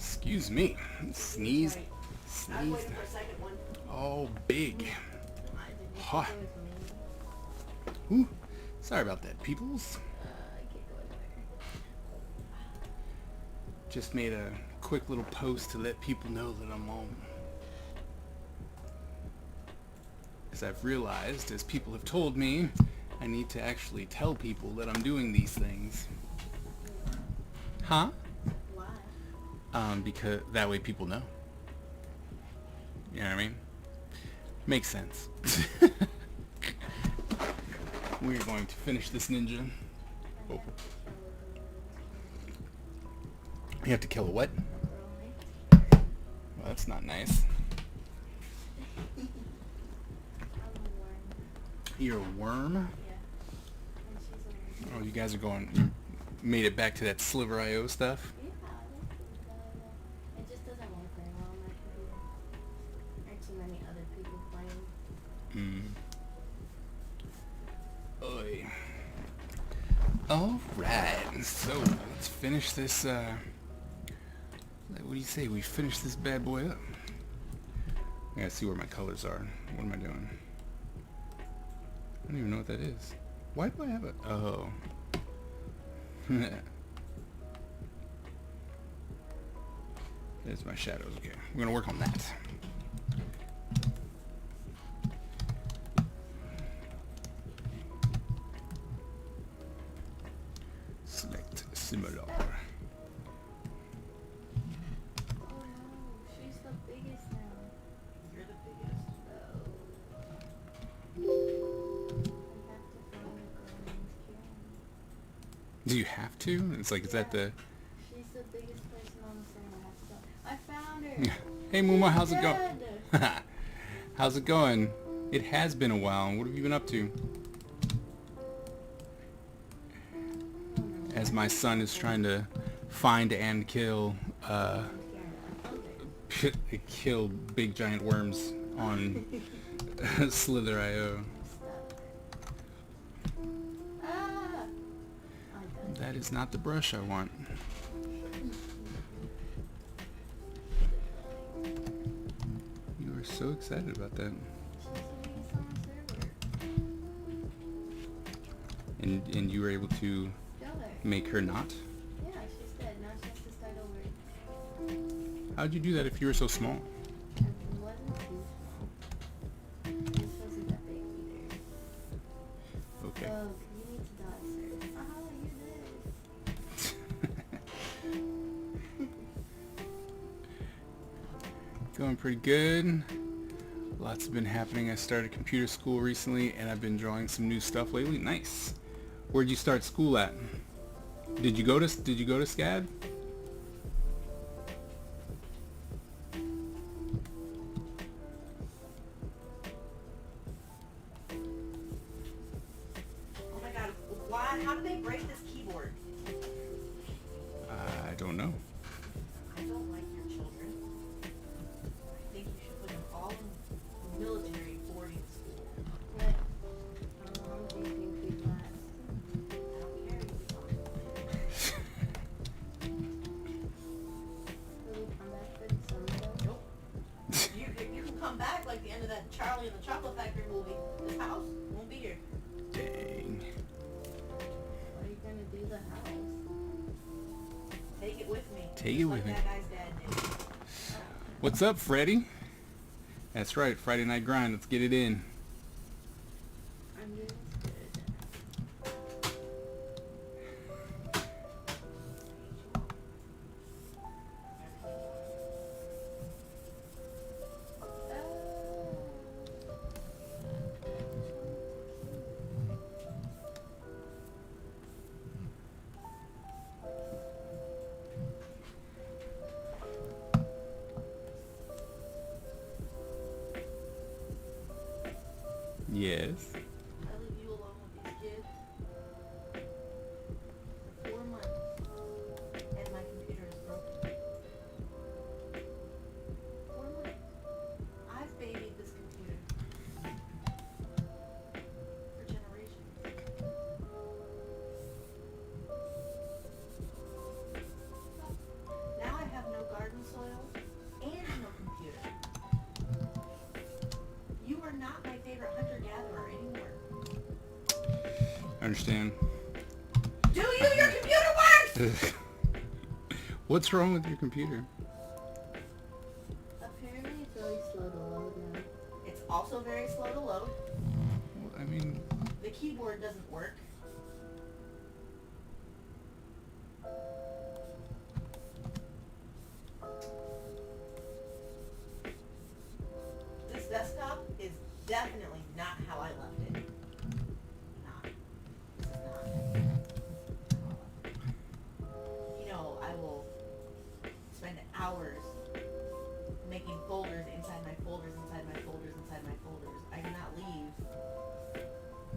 Excuse me. Sneezed. Sorry. I was Sneezed. waiting for a second one. Oh, big. I didn't Huh. think it was me. Ooh. Sorry about that, peoples. I can't go anywhere. Just made a quick little post to let people know that I'm home. As I've realized, as people have told me, I need to actually tell people that I'm doing these things. Huh? Why? Because that way people know. You know what I mean? Makes sense. We're going to finish this ninja. Oh. You have to kill a what? Well, that's not nice. You're a worm? Oh, you guys are going... You made it back to that Sliver.io stuff? Yeah, it just doesn't work very well on my computer. There are too many other people playing. Oy. Alright, so let's finish this, what do you say? We finish this bad boy up. I gotta see where my colors are. What am I doing? I don't even know what that is. Why do I have it? Oh. There's my shadows. Okay, we're gonna work on that. Select similar. Oh no, she's the biggest now. You're the biggest. I have to find a girl named Karen. Do you have to? It's like, is that the... She's the biggest person on the server. I have to go. I found her. Hey Muma, how's it going? Dead. How's it going? It has been a while. What have you been up to? As my son is trying to find and kill kill big giant worms on Slither.io. Ah! That is not the brush I want. You are so excited about that. And you were able to Kill her. make her not? Yeah, she's dead. Now she has to start over. How'd you do that if you were so small? It wasn't too small. This wasn't that big either. Okay. Oh, you need to die, sir. Oh, you're this. Going pretty good. Lots have been happening. I started computer school recently and I've been drawing some new stuff lately. Nice. Where'd you start school at? Did you go to SCAD? Oh my god, why? How did they break this keyboard? I don't know. I don't like your children. I think you should put them all in military boarding school. What? I'm thinking free class. I don't care. You can Will we come back for the summer though? Nope. You can come back like the end of that Charlie and the Chocolate Factory movie. This house won't be here. Dang. What are you gonna do the house? Take it with me. Take it Just with like me. that guy's dad did. What's up, Freddy? That's right, Friday Night Grind. Let's get it in. I'm doing good. Yes. I leave you alone with these kids for 4 months, and my computer is broken. 4 months. I've babied this computer for generations. Now I have no garden Understand? Do you? Your computer works! What's wrong with your computer? Apparently it's really slow to load now. It's also very slow to load. Well, I mean, The keyboard doesn't work. This desktop is definitely not how I left it. Not. This is not. You know, I will spend hours making folders inside my folders, inside my folders, inside my folders. I cannot leave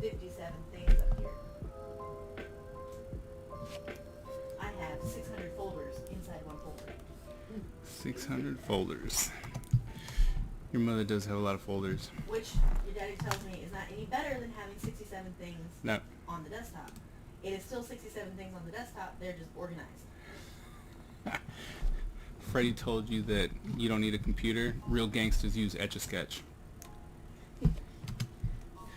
57 things up here. I have 600 folders inside one folder. 600 folders. Your mother does have a lot of folders. Which your daddy tells me is not any better than having 67 things No. on the desktop. It is still 67 things on the desktop, they're just organized. Freddie told you that you don't need a computer. Real gangsters use Etch-a-Sketch.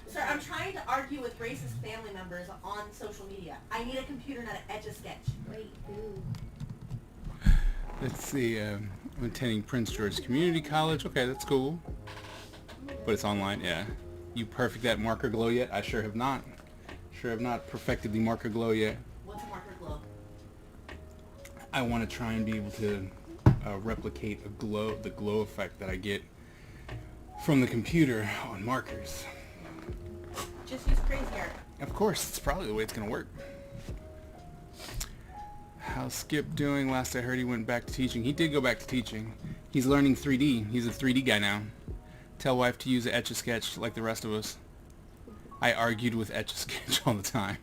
Sir, I'm trying to argue with racist family members on social media. I need a computer, not an Etch-a-Sketch. Wait, who? Let's see, I'm attending Prince George Community College. Okay, that's cool. But it's online, yeah. You perfect that marker glow yet? I sure have not. Sure have not perfected the marker glow yet. What's a marker glow? I want to try and be able to replicate the glow effect that I get from the computer on markers. Just use crazy art. Of course, it's probably the way it's going to work. How's Skip doing? Last I heard he went back to teaching. He did go back to teaching. He's learning 3D. He's a 3D guy now. Tell wife to use Etch-a-Sketch like the rest of us. I argued with Etch-a-Sketch all the time.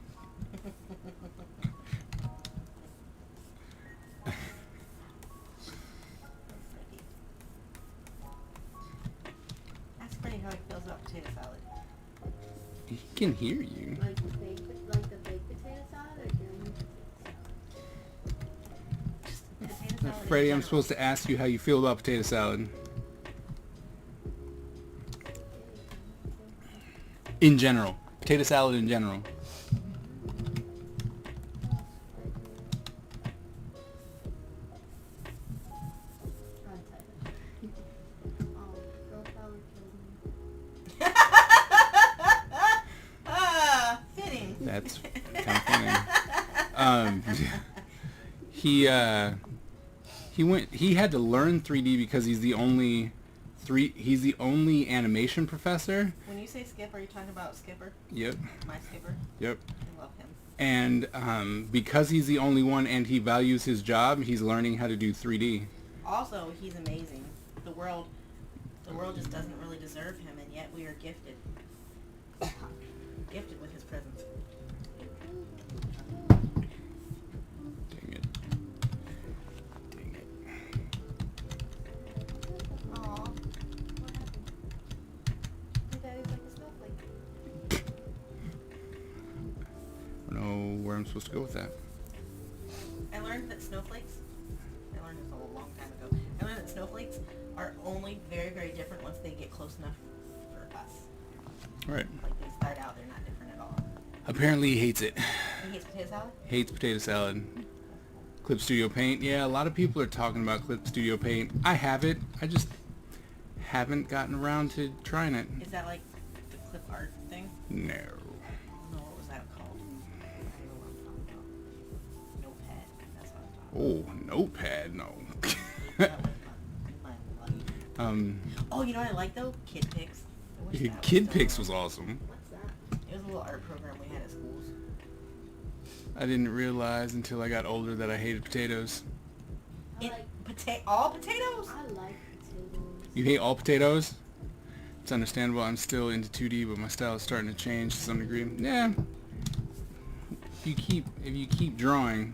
Ask Freddie how he feels about potato salad. He can hear you. Like the baked potato salad or during the Potato salad in Freddie, I'm general. supposed to ask you how you feel about potato salad. In general. Potato salad in general. I'll tell you. Oh, girl power killed me. Ah, fitting. That's kind of funny. He had to learn 3D because he's the only animation professor. When you say Skip, are you talking about Skipper? Yep. My Skipper? Yep. I love him. And because he's the only one and he values his job, he's learning how to do 3D. Also, he's amazing. The world just doesn't really deserve him, and yet we are gifted. Gifted with his presence. Dang it. Dang it. Aw. What happened? Your daddy's like a snowflake. I don't know where I'm supposed to go with that. I learned that snowflakes, I learned this a long time ago, I learned that snowflakes are only very, very different once they get close enough for us. Right. Like they start out, they're not different at all. Apparently he hates it. He hates potato salad? Hates potato salad. Clip Studio Paint. Yeah, a lot of people are talking about Clip Studio Paint. I have it. I just haven't gotten around to trying it. Is that like the clip art thing? No. No, what was that called? I don't know what I'm talking about. Notepad. That's what I'm talking Oh, Notepad. No. about. That was my life. Oh, you know what I like though? Kid Pix. I wish that was Kid still Pix around. was awesome. What's that? It was a little art program we had at schools. I didn't realize until I got older that I hated potatoes. I It, like all potatoes? I like potatoes. You hate all potatoes? It's understandable. I'm still into 2D, but my style is starting to change to some degree. Yeah. If you keep drawing,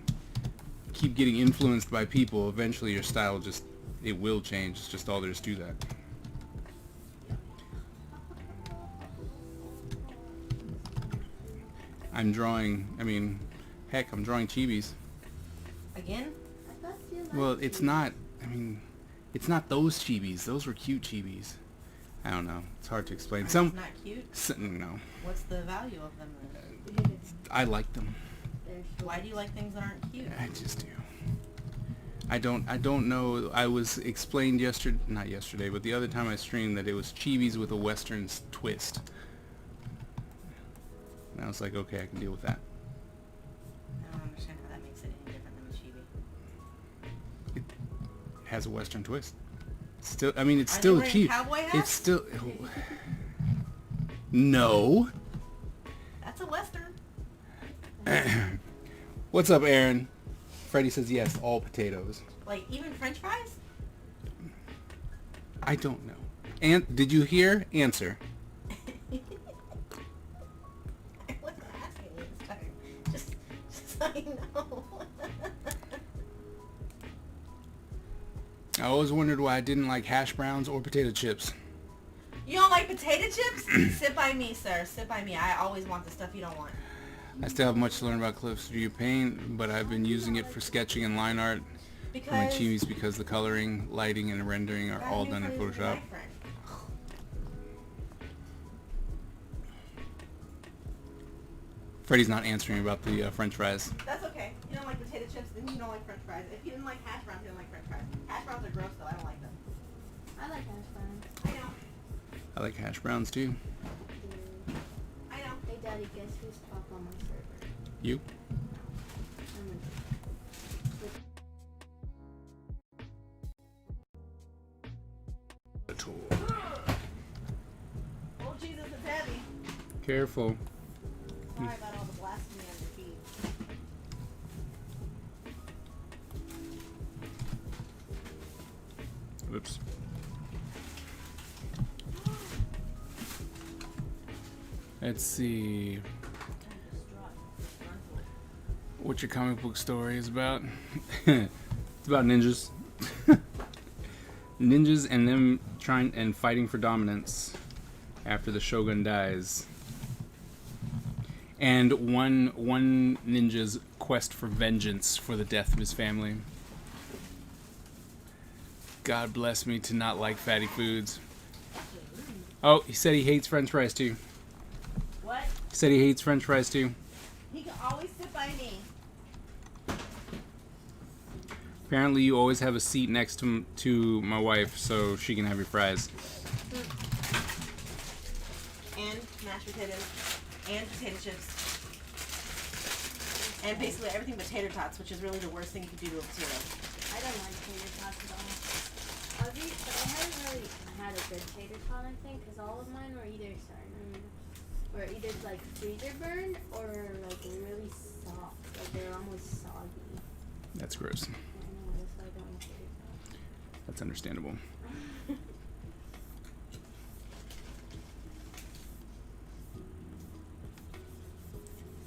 keep getting influenced by people, eventually your style it will change. It's just all there is to that. I'm drawing chibis. Again? I thought you liked Well, it's cheese. not, it's not those chibis. Those were cute chibis. I don't know. It's hard to explain. Are Some, these not cute? no. What's the value of them then? I like them. Why do you like things that aren't cute? I just do. I don't know. I was explained not yesterday, but the other time I streamed that it was chibis with a Western twist. And I was like, okay, I can deal with that. I don't understand how that makes it any different than a chibi. It has a Western twist. Still, I mean, it's Are still they a wearing chibi. cowboy hats? It's still. No. That's a Western. What's up, Aaron? Freddie says yes, all potatoes. Like, even French fries? I don't know. And did you hear? Answer. I wasn't asking you this time. Just so you know. I always wondered why I didn't like hash browns or potato chips. You don't like potato chips? Sit by me, sir. Sit by me. I always want the stuff you don't want. I still have much to learn about Clip Studio Paint, but I've been using it for sketching and line art for my Because chibis because the coloring, lighting, and rendering are all done in Photoshop. Freddie's not answering about the French fries. That's okay. You don't like potato chips, then you don't like French fries. If you didn't like hash browns, you don't like French fries. Hash browns are gross, though. I don't like them. I like hash browns. I know. I like hash browns too. I know. Hey Daddy, guess who's top on my server? You? A tool. Oh, Jesus, it's heavy. Careful. Sorry about all the blasphemy on your feet. Oops. Let's see. What your comic book story is about? It's about ninjas. Ninjas and them trying and fighting for dominance after the shogun dies. And one ninja's quest for vengeance for the death of his family. God bless me to not like fatty foods. Oh, he said he hates French fries too. What? He said he hates French fries too. He can always sit by me. Apparently you always have a seat next to my wife so she can have your fries. And mashed potatoes. And potato chips. And basically everything but tater tots, which is really the worst thing you could do to a potato. I don't like tater tots at all. But I haven't really had a good tater tot, I think, because all of mine were either like freezer burned or like really soft. Like they're almost soggy. That's gross. I know, that's why I don't like tater tots. That's understandable.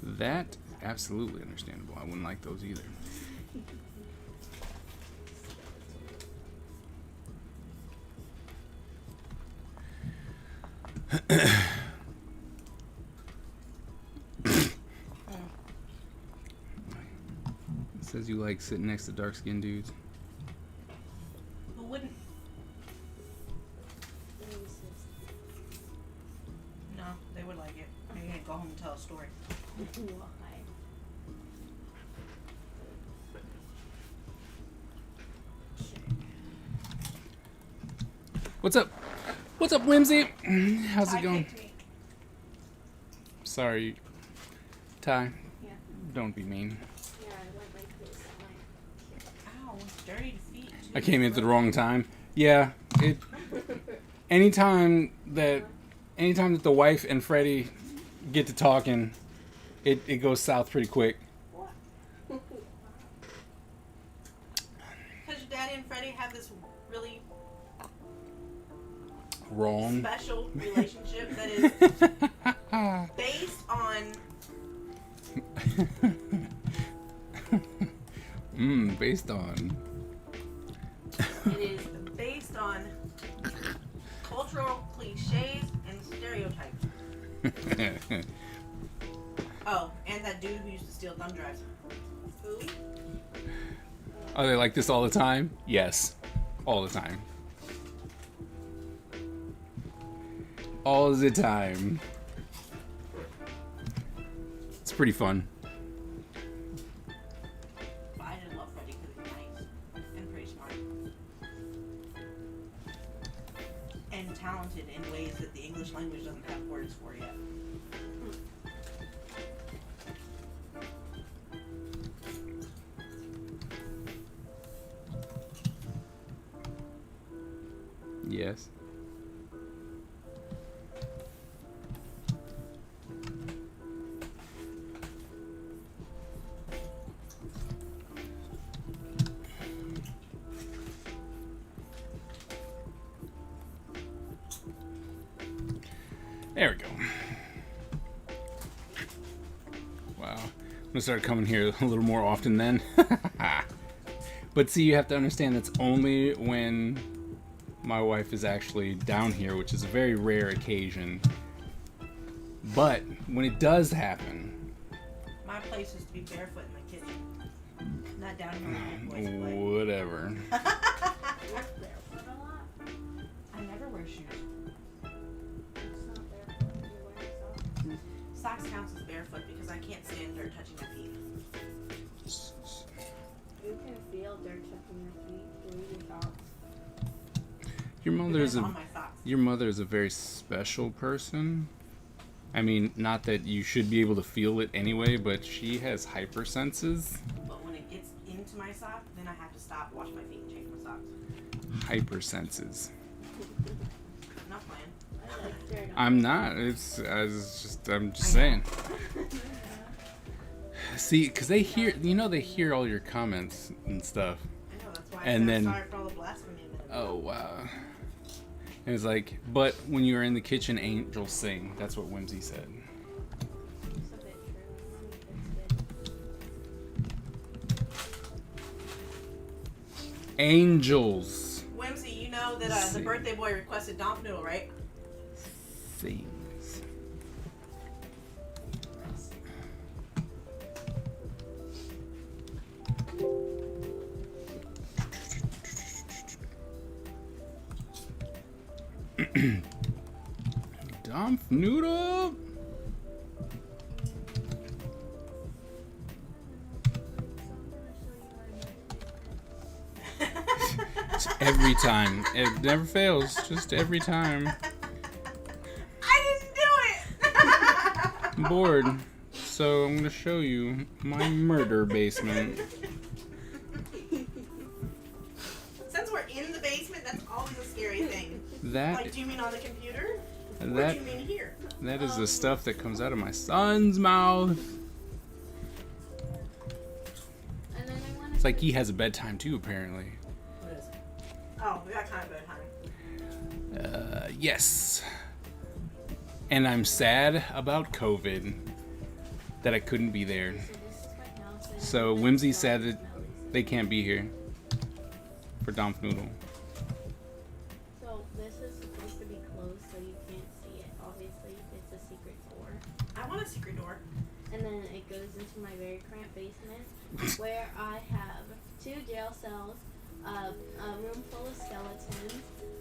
That absolutely understandable. I wouldn't like those either. It says you like sitting next to dark-skinned dudes. Who wouldn't? No, they would like it. Maybe I'd go home and tell a story. Why? What's up? What's up, Whimsy? How's it Ty going? picked me. Sorry, Ty. Yeah. Don't be mean. Yeah, I went like this. Ow, it's dirty feet. Too. I came in at the wrong time. Yeah, it. Anytime that the wife and Freddie get to talking, it goes south pretty quick. What? Because your daddy and Freddie have this really Wrong. special relationship that is based on Based on. it is based on cultural cliches and stereotypes. Oh, and that dude who used to steal thumb drives. Who? Are they like this all the time? Yes, all the time. all the time. It's pretty fun. But I just love Freddie because he's nice and pretty smart. And talented in ways that the English language doesn't have words for yet. Yes. There we go. Wow. I'm gonna start coming here a little more often then. But see, you have to understand that's only when my wife is actually down here, which is a very rare occasion. But when it does happen, My place is to be barefoot in the kitchen. Not down here with my boys play. whatever. Barefoot a lot? I never wear shoes. It's not barefoot. You're wearing socks. Socks counts as barefoot because I can't stand dirt touching my feet. You can feel dirt touching your feet through your socks. Your mother's Depends a on my socks. your mother is a very special person. I mean, not that you should be able to feel it anyway, but she has hypersenses. But when it gets into my sock, then I have to stop, wash my feet, and change my socks. Hypersenses. Not playing. I like dirt on I'm not. I'm just saying. See, because they hear, they hear all your comments and stuff. I know, that's why And I said then- sorry for all the blasphemy. a minute ago. Oh, wow. And it's like, but when you're in the kitchen, angels sing. That's what Whimsy said. It's a bit true. Angels Whimsy, you know that the Sing. birthday boy requested Donf Noodle, right? sings. Dump noodle. Every time. It never fails. Just every time. I didn't do it! I'm bored. So I'm gonna show you my murder basement. Since we're in the basement, that's always a scary thing. That Like, do you mean on the computer? Or do that you mean here? that is the stuff that comes out of my son's mouth. And then I want It's like he has a bedtime too, apparently. What is it? Oh, we got kind of bedtime. Yes. And I'm sad about COVID that I couldn't be there. So this is my house. and So this Whimsy is said Smelly's. that they can't be here for Donf Noodle. So this is supposed to be closed so you can't see it. Obviously, it's a secret door. I want a secret door. And then it goes into my very cramped basement where I have 2 jail cells, a room full of skeletons,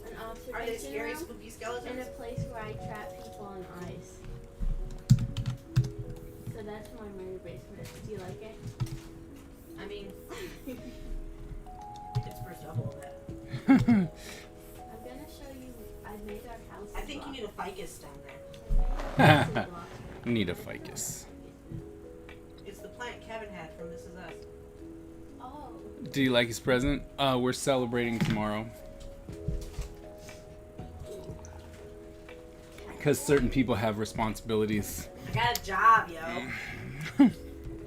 an Are they observation scary, room, spooky and skeletons? a place where I trap people on ice. So that's my murder basement. Do you like it? I mean, it's for double of that. I'm gonna show you. I made our house. I think you need a ficus down there. Need a ficus. It's the plant Kevin had from This Is Us. Oh. Do you like his present? We're celebrating tomorrow. Because certain people have responsibilities. I got a job, yo.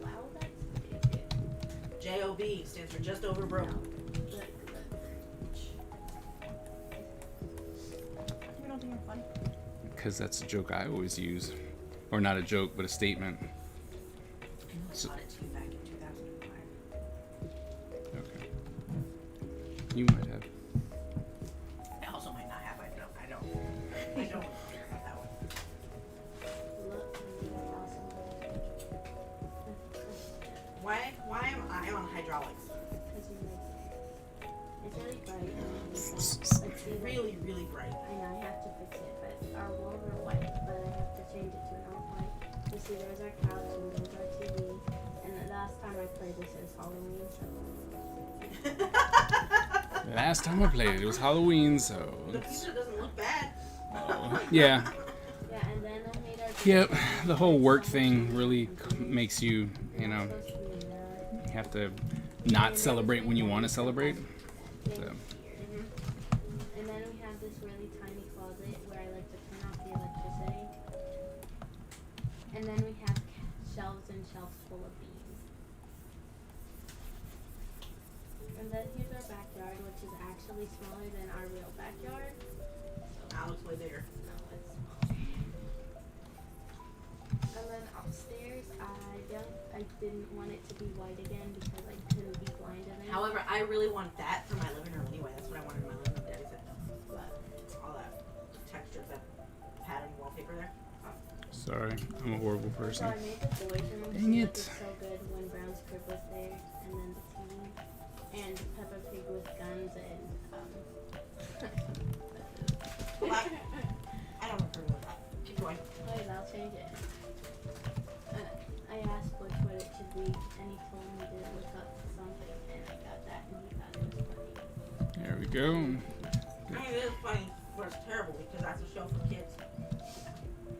Wow, that's big. J-O-B stands for just over broke. Look. You don't think I'm funny? Because that's a joke I always use. Or not a joke, but a statement. I know I So- taught it to you back in 2005. Okay. You might have. I also might not have. I don't care about that one. Look. Why am I on hydraulics? Because you make it. It's really bright. It's either, Really, really bright. I know I have to fix it, but our walls are white, but I have to change it to an off-white. You see, there's our couch and there's our TV. And the last time I played this, it was Halloween, so. Last time I played it was Halloween, so. The pizza doesn't look bad. Yeah. Yeah, and then I made our. Yep. The whole work thing really makes you, you know, Supposed to be in there. you have to not celebrate when you want to celebrate. Thing So. here. And then we have this really tiny closet where I like to turn off the electricity. And then we have shelves and shelves full of beans. And then here's our backyard, which is actually smaller than our real backyard. Now it's way bigger. No, it's smaller. And then upstairs, I didn't want it to be white again because I couldn't be blind in it. However, I really want that for my living room anyway. That's what I wanted in my living room. Daddy said no. But All that texture, that pattern wallpaper there. Sorry, I'm a horrible so person. I made the boys' room Dang to it. look so good when Brown's crib was there, and then the TV, and Peppa Pig with guns and What? I don't remember that. Keep going. Wait, I'll change it. I asked Butch what it should be, and he told me to look up something, and I got that, and he thought it was funny. There we go. I mean, it is funny, but it's terrible because that's a show for kids.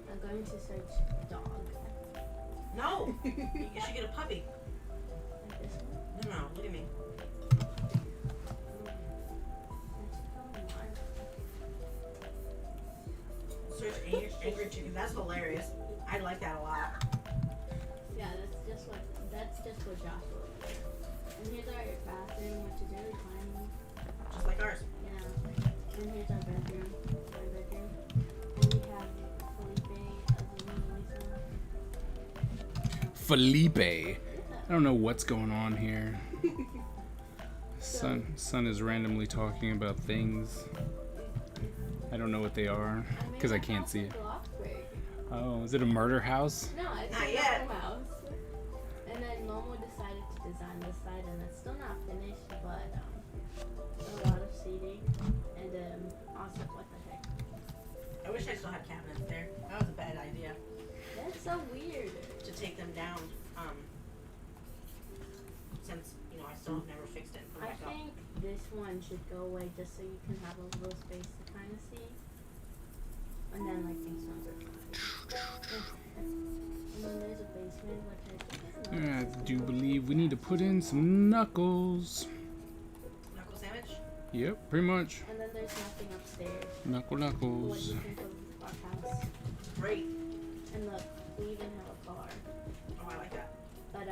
I'm going to search dog. No! You should get a puppy. Like this one. No, look at me. Search angry chicken. That's hilarious. I like that a lot. Yeah, that's just what Joshua would do. And here's our bathroom, which is really tiny. Just like ours. Yeah. And here's our bedroom. My bedroom. And we have Felipe, Azumi, Lisa. Felipe. I don't know what's going on here. Son is randomly talking about things. I don't know what they are because I can't see it. Oh, is it a murder house? No, it's Not a yet. normal house. And then Momo decided to design this side, and it's still not finished, but a lot of seating, and also what the heck? I wish I still had cabinets there. That was a bad idea That's so weird. to take them down. Since I still have never fixed it and put I it back up. think this one should go away just so you can have a little space to kind of see. And then like these ones are fine. And then there's a basement, which I think is I do believe we need to put in some knuckles. Knuckle sandwich? Yep, pretty much. And then there's nothing upstairs. Knuckle What do knuckles. you think of our house? Great. And look, we even have a car. Oh, I like that. But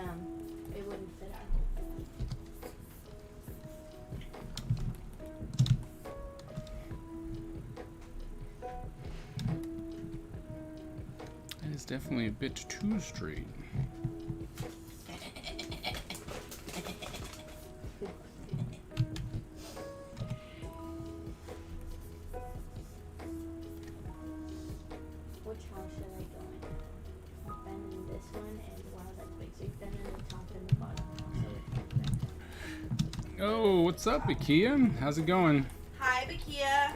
it wouldn't fit our home. That is definitely a bit too straight. Which house should I go in? I've been in this one and wow, that's big. So you've been in the top and the bottom. So which one's better? Oh, what's up, Ikea? How's it going? Hi, Bakia.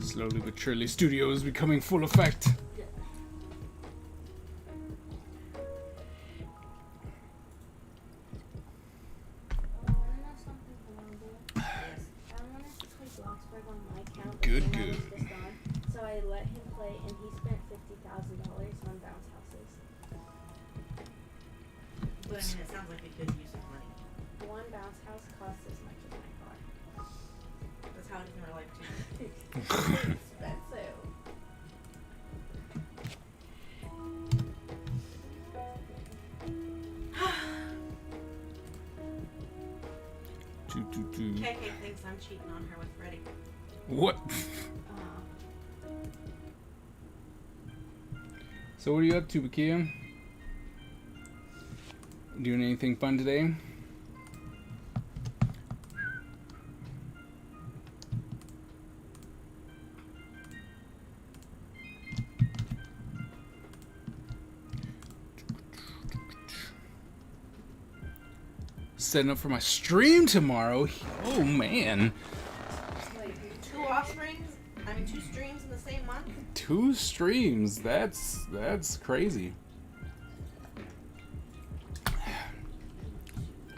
Slowly but surely, studio is becoming full effect. I wanna know something horrible. Yes. I wanted to play Bloxburg on my account. but Good, then I was good. just on. So I let him play, and he spent $50,000 on bounce houses. But I mean, it sounds like we could use some money. One bounce house costs as much as my car. That's how it is in real life, too. Expensive. KK thinks I'm cheating on her with Freddie. What? Uh, So what are you up to, Bakia? Doing anything fun today? Setting up for my stream tomorrow. Oh man. Wait, two offsprings? I mean, two streams in the same month? 2 streams. That's crazy.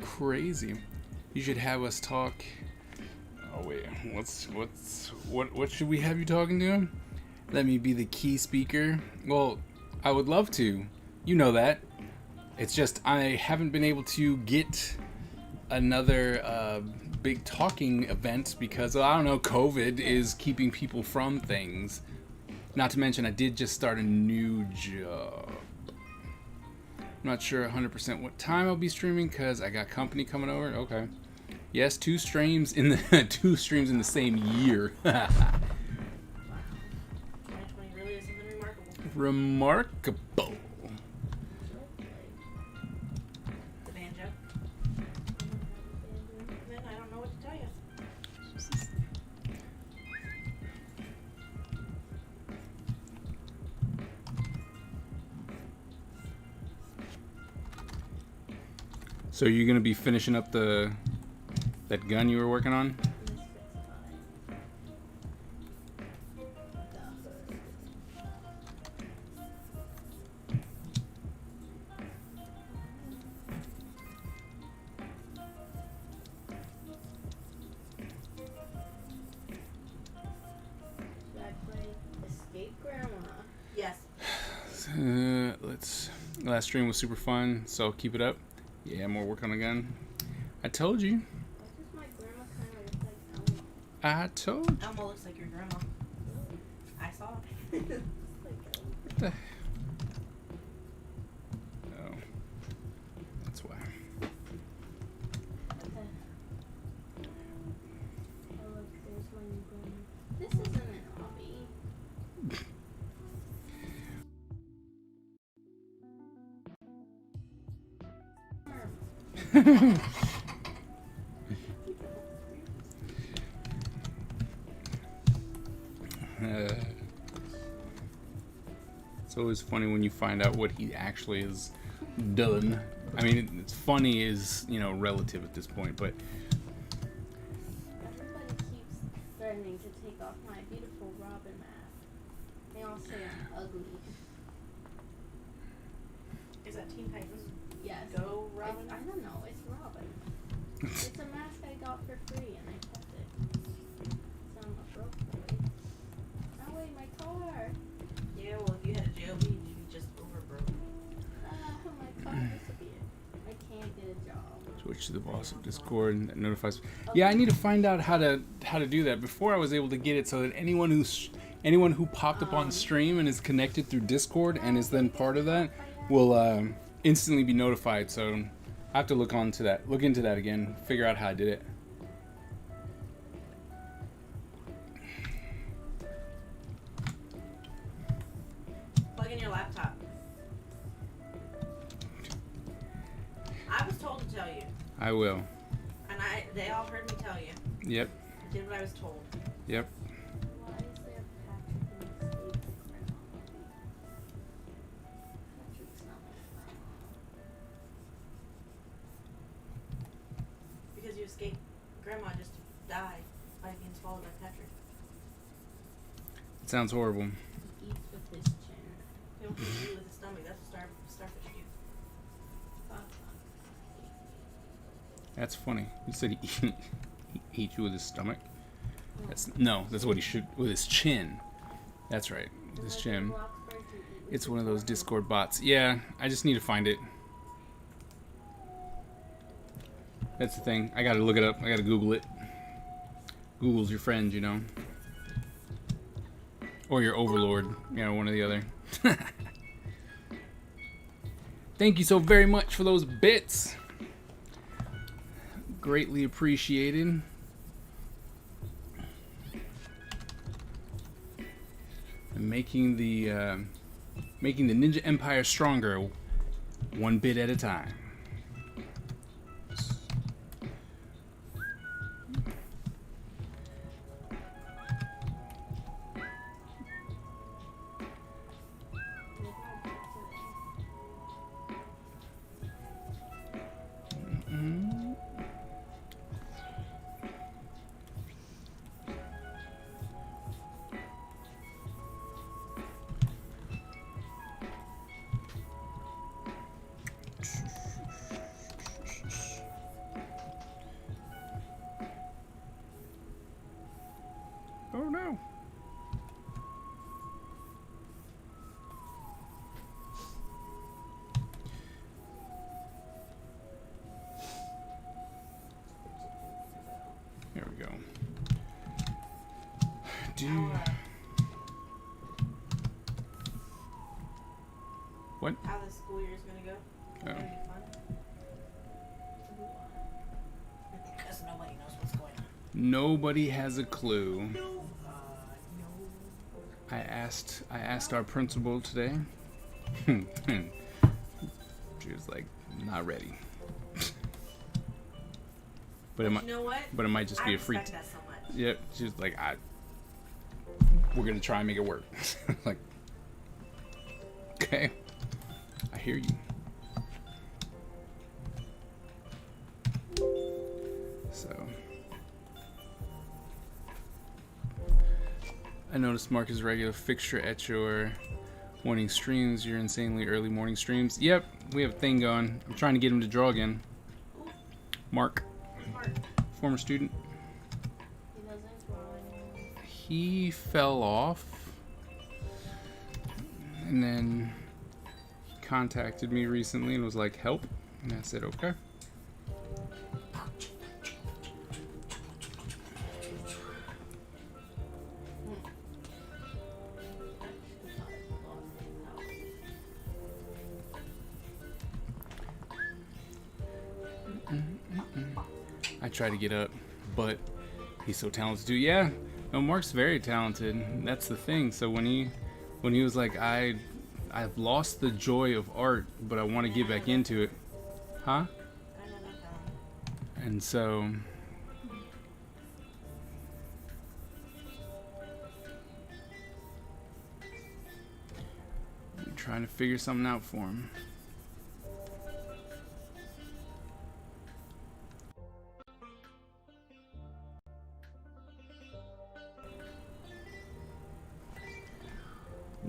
Crazy. You should have us talk. Oh wait, what should we have you talking to? Let me be the key speaker. Well, I would love to. You know that. It's just I haven't been able to get another big talking event because I don't know, COVID is keeping people from things. Not to mention I did just start a new job. I'm not sure 100% what time I'll be streaming because I got company coming over. Okay. Yes, 2 streams in the 2 streams in the same year. 2020 really is something remarkable. Remarkable. The banjo. Then I don't know what to tell you. So you're gonna be finishing up that gun you were working on? Should I play Escape Grandma? Yes. Last stream was super fun, so keep it up. Yeah, more work on the gun. I told you. Why does my grandma kind of look like Elmo? I told you. Elmo looks like your grandma. I saw it. It's like Elmo. Oh, that's why. Okay. Oh look, there's my new grandma. This isn't an hobby. It's always funny when you find out what he actually has done. I mean, it's funny is, relative at this point, but Everybody keeps threatening to take off my beautiful Robin mask. They all say I'm ugly. Is that Teen Titans? Yes. Go, Robin? I don't know. It's Robin. It's a mask I got for free and I kept it. So I'm a broke boy. Oh wait, my car. Yeah, well, if you had a JLB, you'd be just over broke. My car disappeared. I can't get a job. switch to the boss of Discord that notifies. Yeah, I need to find out how to do that. Before I was able to get it so that anyone who popped up on stream and is connected through Discord and is then part of that will instantly be notified. So I have to look into that again, figure out how I did it. Plug in your laptop. I was told to tell you, I will. and they all heard me tell you. Yep. I did what I was told. Yep. Why is there Patrick in the Escape Grandma movie? Patrick's not my grandma. Because you escaped Grandma just died by being swallowed by Patrick. It sounds horrible. He eats with his chin. He don't eat you with his stomach. That's what starfish do. Fuck. That's funny. You said he ate you with his stomach. That's what he should with his chin. That's right, with his chin. It's one of those Discord bots. Yeah, I just need to find it. That's the thing. I gotta look it up. I gotta Google it. Google's your friend, you know. Or your overlord, one or the other. Thank you so very much for those bits. Greatly appreciated. And making the Ninja Empire stronger, one bit at a time. don't know. There we go. What? How the school year is gonna go? Oh. Gonna be fun. Because nobody knows what's going on. Nobody has a clue. No. I asked our principal today. She was like, not ready. But You know what? it might just be I a free. respect that so much. Yep. She was like, we're gonna try and make it work. Like, okay, I hear you. So, I noticed Mark is a regular fixture at your morning streams. Your insanely early morning streams. Yep, we have a thing going. I'm trying to get him to draw again. Mark, Smart. former student. He doesn't draw anymore. He fell off, and then he contacted me recently and was like, help, and I said, okay. I try to get up, but he's so talented too. Yeah, no, Mark's very talented. That's the thing. So when he was like, I've lost the joy of art, but I want to get back into it, huh? I know that feeling. And so I'm trying to figure something out for him.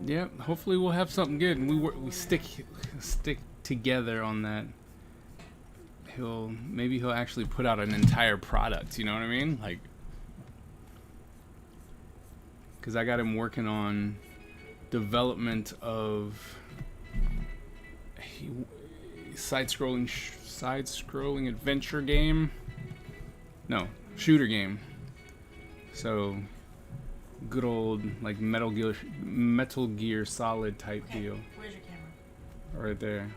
Yeah, hopefully we'll have something good, and we stick together on that. Maybe he'll actually put out an entire product. You know what I mean? Like, because I got him working on development of side-scrolling adventure game. No, shooter game. So. Good old like Metal Gear Solid type Okay, deal. where's your camera? Right there.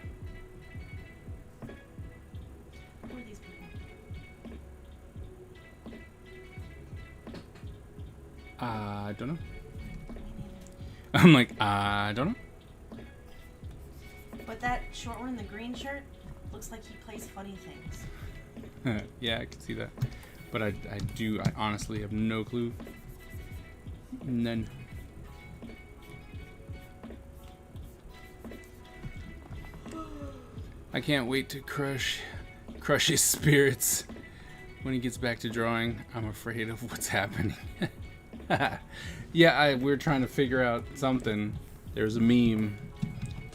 Who are these people? I don't know. I'm like, I don't know. But that short one in the green shirt looks like he plays funny things. Yeah, I can see that. But I honestly have no clue. None. I can't wait to crush his spirits when he gets back to drawing. I'm afraid of what's happening. Yeah, we're trying to figure out something. There's a meme.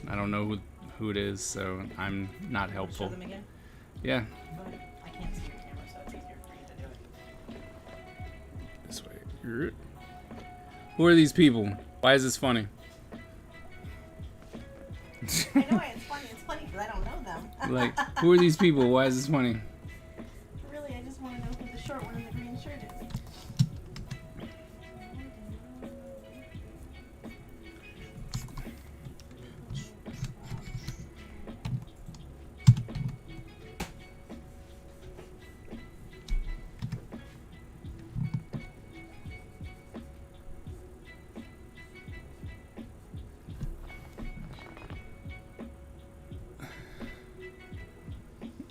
I don't know who it is, so I'm not helpful. Show them again. Yeah. Go ahead. I can't see your camera, so it's easier for you to do it. This way. Who are these people? Why is this funny? I know why it's funny. It's funny because I don't know them. Like, who are these people? Why is this funny? Really, I just want to know who the short one in the green shirt is.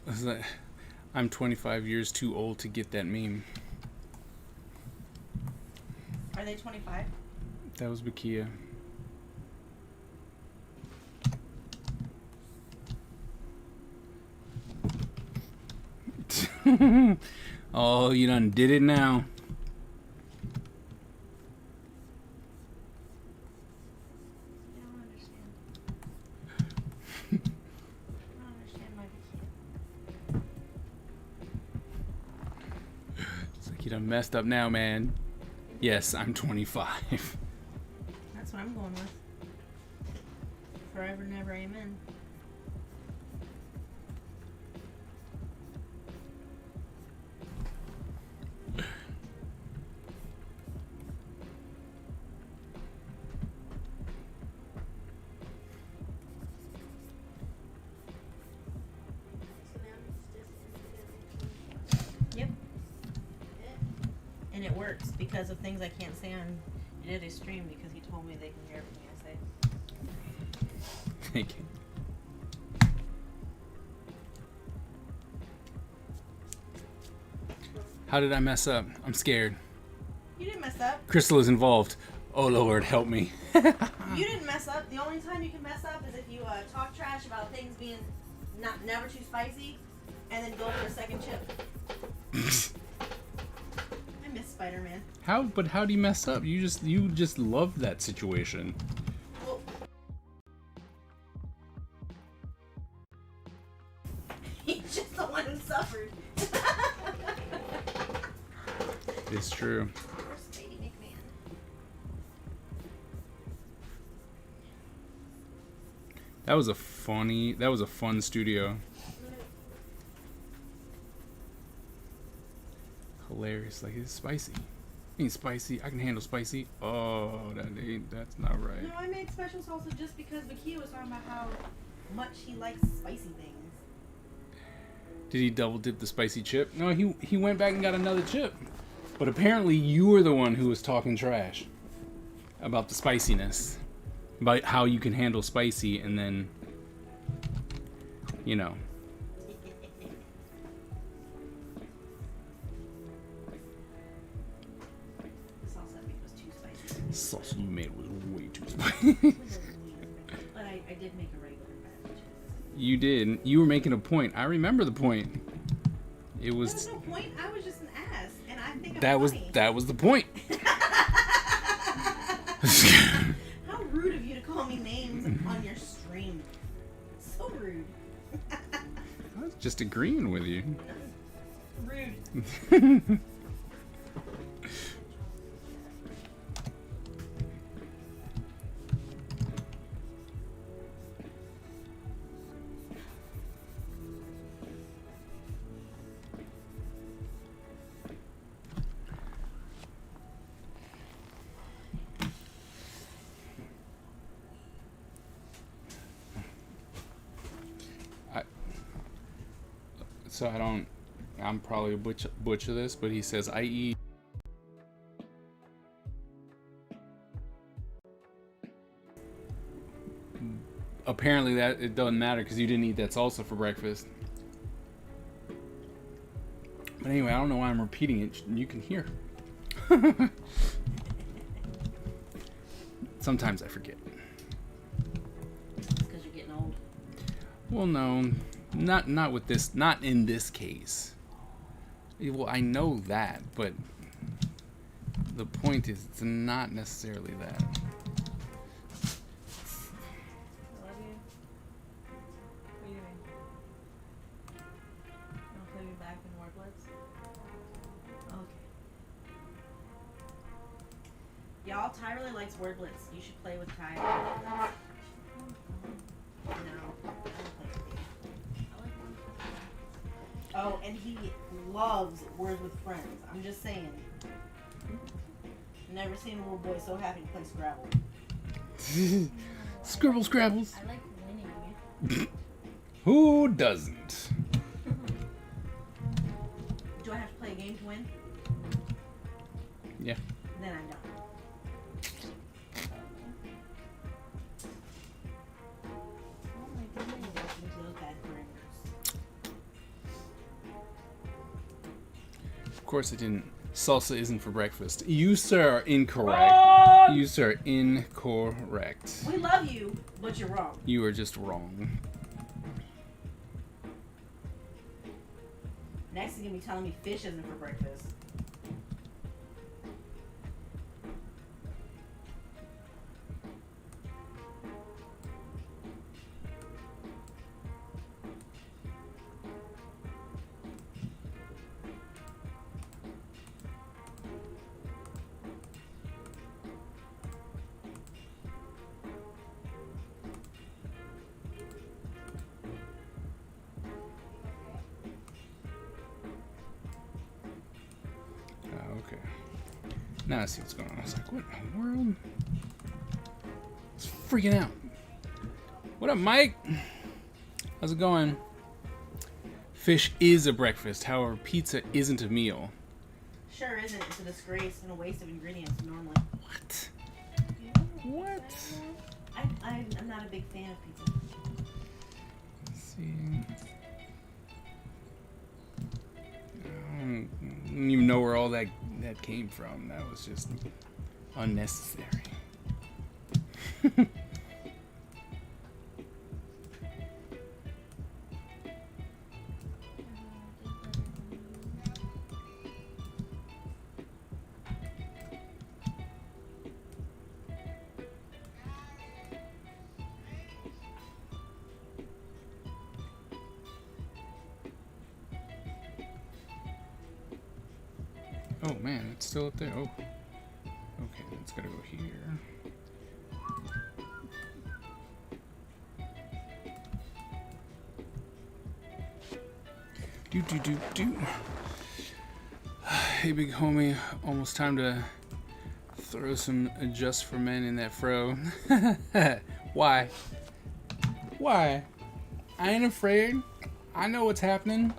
It's like, I'm 25 years too old to get that meme. Are they 25? That was Bakia. Oh, you done did it now. I don't understand. I don't understand why they can't. It's like you done messed up now, man. Yes, I'm 25. That's what I'm going with. Forever, never, amen. So now it's just Yep. it. And it works because of things I can't say on Yadidi's stream because he told me they can hear everything I say. Thank you. How did I mess up? I'm scared. You didn't mess up. Crystal is involved. Oh Lord, help me. You didn't mess up. The only time you can mess up is if you talk trash about things being never too spicy, and then go for a second chip. I miss Spider-Man. But how do you mess up? You just love that situation. Well, he's just the one who suffered. It's true. Poor Spady McMahon. That was a fun studio. Hilarious. Like, it's spicy. Ain't spicy. I can handle spicy. Oh, that's not right. No, I made special salsa just because Bakia was talking about how much he likes spicy things. Did he double dip the spicy chip? No, he went back and got another chip. But apparently you were the one who was talking trash about the spiciness. About how you can handle spicy and then, you know. The salsa I made was too spicy. Sauce you made was way too spicy. But I did make a regular batch. You did. You were making a point. I remember the point. It There was was no point. I was just an ass, and I think I'm that was funny. that was the point. How rude of you to call me names on your stream. So rude. I was just agreeing with you. Rude. So I'm probably a butcher this, but he says I eat apparently that it doesn't matter because you didn't eat that salsa for breakfast. But anyway, I don't know why I'm repeating it. You can hear. Sometimes I forget. It's because you're getting old. Well, no, not with this. Not in this case. Well, I know that, but the point is, it's not necessarily that. I love you. What are you doing? You want to play me back in War Blitz? Okay. Y'all, Ty really likes Word Blitz. You should play with Ty. No. I don't play with you. Oh, and he loves Words with Friends. I'm just saying. Never seen a little boy so happy to play Scrabble. Scribble scrabbles. I like winning. Who doesn't? Do I have to play a game to win? Yeah. Then I don't. Oh my goodness. Into those bad parameters. Of course, it didn't. Salsa isn't for breakfast. You, sir, are incorrect. Wrong! You, sir, are incorrect. We love you, but you're wrong. You are just wrong. Next, you're gonna be telling me fish isn't for breakfast. Now I see what's going on. I was like, what in the world? It's freaking out. What up, Mike? How's it going? Fish is a breakfast. However, pizza isn't a meal. Sure isn't. It's a disgrace and a waste of ingredients normally. What? What? I'm not a big fan of pizza. Let's see. I don't even know where all that came from. That was just unnecessary. Oh man, it's still up there. Oh. Okay, it's gotta go here. Do. Hey big homie, almost time to throw some Just for Men in that fro. Why? Why? I ain't afraid. I know what's happening.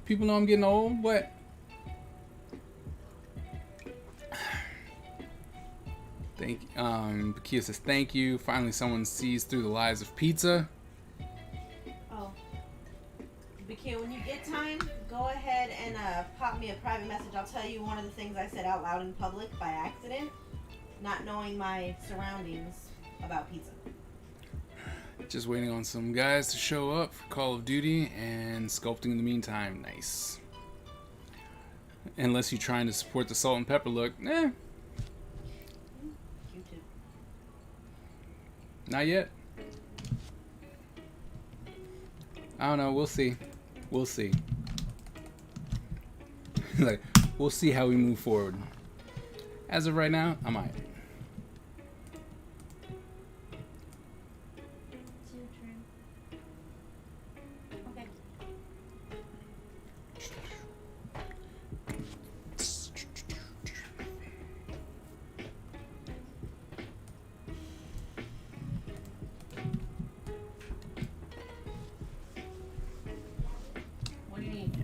People know I'm getting old. What? Bakia says thank you. Finally someone sees through the lies of pizza. Oh. Bakia, when you get time, go ahead and pop me a private message. I'll tell you one of the things I said out loud in public by accident, not knowing my surroundings about pizza. Just waiting on some guys to show up for Call of Duty and sculpting in the meantime. Nice. Unless you're trying to support the salt and pepper look. Not yet. I don't know. We'll see. We'll see. Like, we'll see how we move forward. As of right now, I'm alright. It's your turn. Okay. What do you need?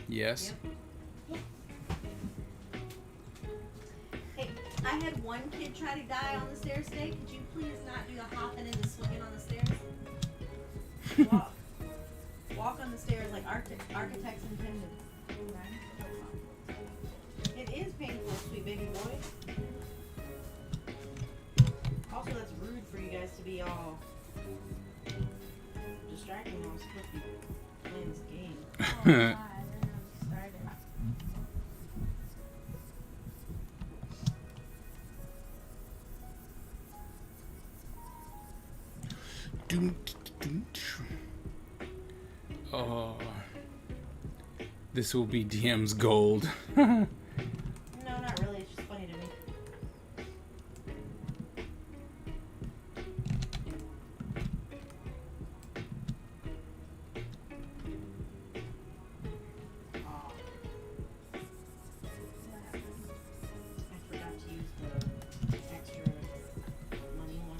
Yes. Yep. Hey, I had one kid try to die on the stairs today. Could you please not do the hopping and the swinging on the stairs? Walk on the stairs like architects intended. It is painful, sweet baby boy. Also, that's rude for you guys to be all distracting while I'm supposed to be playing this game. Oh, God, I didn't know it started. Oh, this will be DM's gold. No, not really. It's just funny to me. Aw. I forgot to use the extra money one.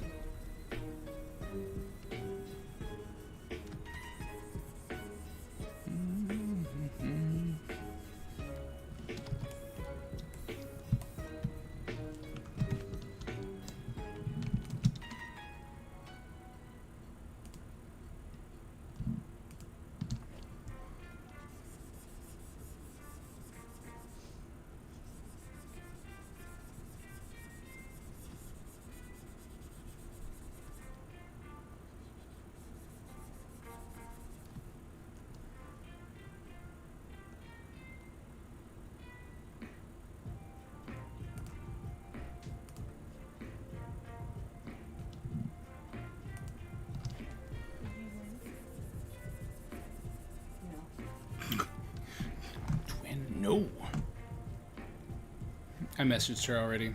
No. I messaged her already.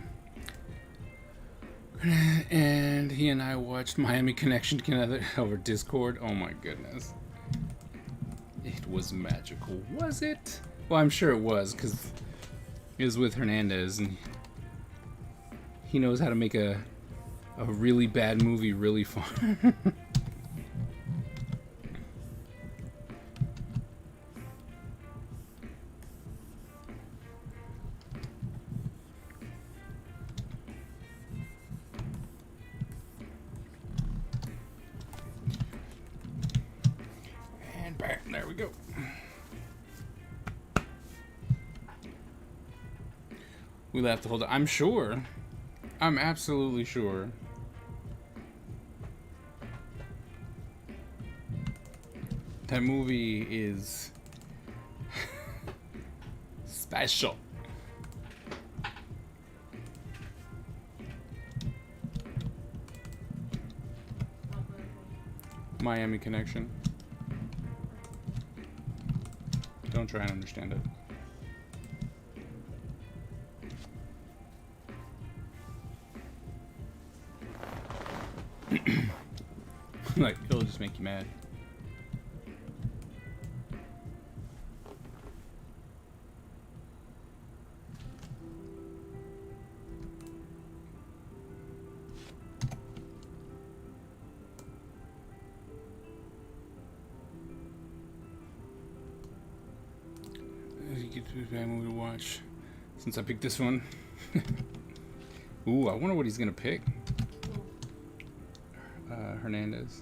And he and I watched Miami Connection together over Discord. Oh my goodness. It was magical. Was it? Well, I'm sure it was, because it was with Hernandez, and he knows how to make a really bad movie really fun. And back. There we go. We'll have to hold it. I'm sure. I'm absolutely sure. That movie is special. Miami Connection. Don't try and understand it. Like, it'll just make you mad. You get to a bad movie to watch. Since I picked this one. Ooh, I wonder what he's gonna pick. Hernandez.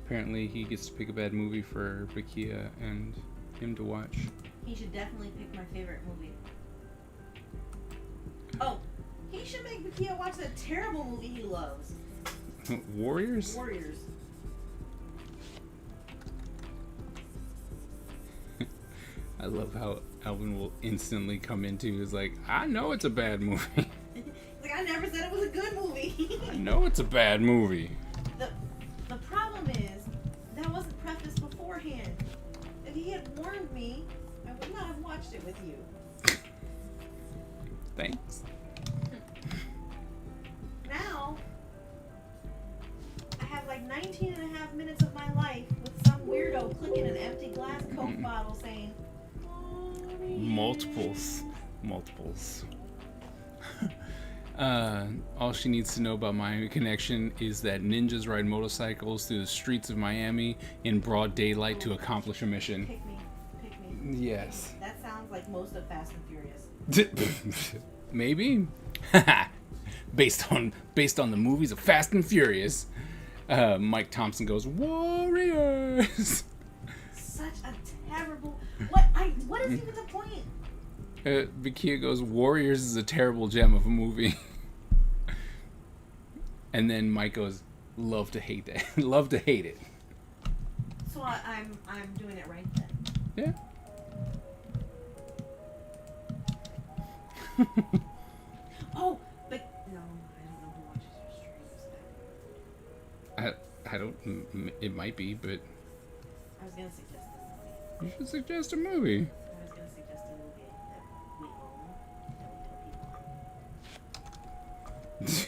Apparently he gets to pick a bad movie for Bakia and him to watch. He should definitely pick my favorite movie. Oh, he should make Bakia watch that terrible movie he loves. Warriors? Warriors. I love how Alvin will instantly come into is like, I know it's a bad movie. Like, I never said it was a good movie. I know it's a bad movie. The problem is, that wasn't prefaced beforehand. If he had warned me, I would not have watched it with you. Thanks. Now, I have like 19 and a half minutes of my life with some weirdo clicking an empty glass Coke bottle saying, Multiples. All she needs to know about Miami Connection is that ninjas ride motorcycles through the streets of Miami in broad daylight to accomplish a mission. pick me. Yes. That sounds like most of Fast and Furious. Maybe. based on the movies of Fast and Furious. Mike Thompson goes, Warriors. Such a terrible. What is even the point? Bakia goes, Warriors is a terrible gem of a movie. And then Mike goes, love to hate that. Love to hate it. So I'm doing it right then. Yeah. Oh, but no, I don't know who watches your streams. I don't. It might be, but I was gonna suggest this movie. you should suggest a movie. I was gonna suggest a movie that we own, that we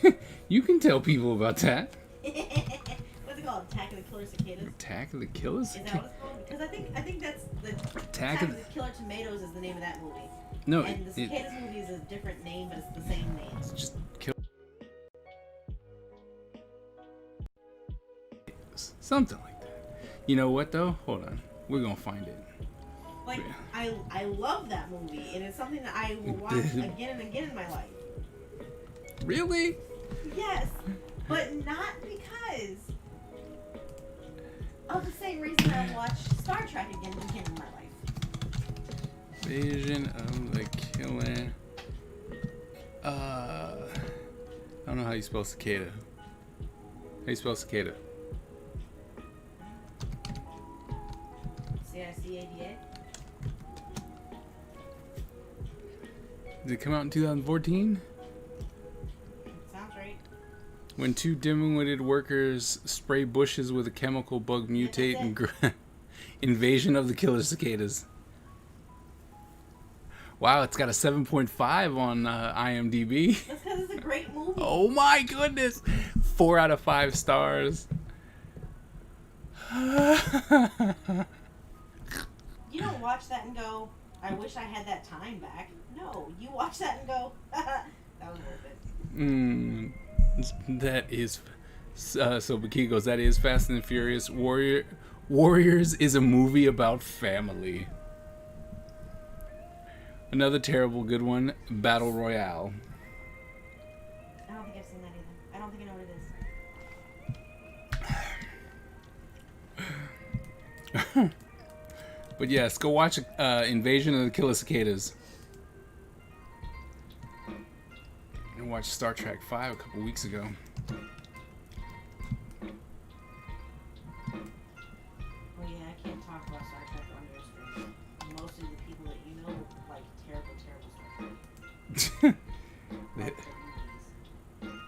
tell people on. You can tell people about that. What's it called? Attack of the Killer Cicadas? Attack of the Killers? Is that what it's called? Because I think that's the Attack Attack of of the Killer Tomatoes is the name of that movie. No, And the Cicadas movie is a different name, but it's the same name. it's just kill. Something like that. You know what though? Hold on. We're gonna find it. Like, I love that movie, and it's something that I will watch again and again in my life. Really? Yes, but not because of the same reason I watch Star Trek again and again in my life. Invasion of the Killer. I don't know how you spell cicada. How you spell cicada? CICADA? Did it come out in 2014? Sounds right. When two dim-witted workers spray bushes with a chemical bug mutate and invasion of the killer cicadas. Wow, it's got a 7.5 on IMDb. That's because it's a great movie. Oh my goodness! 4 out of 5 stars. You know watch that and go, I wish I had that time back. No, you watch that and go, that was worth it. That is so Baki goes, that is Fast and the Furious. Warriors is a movie about family. Another terrible good one, Battle Royale. I don't think I've seen that either. I don't think I know what it is. But yes, go watch Invasion of the Killer Cicadas. I watched Star Trek 5 a couple weeks ago. Oh yeah, I can't talk about Star Trek on your stream. Most of the people that you know like terrible, terrible Star Trek. Like the movies.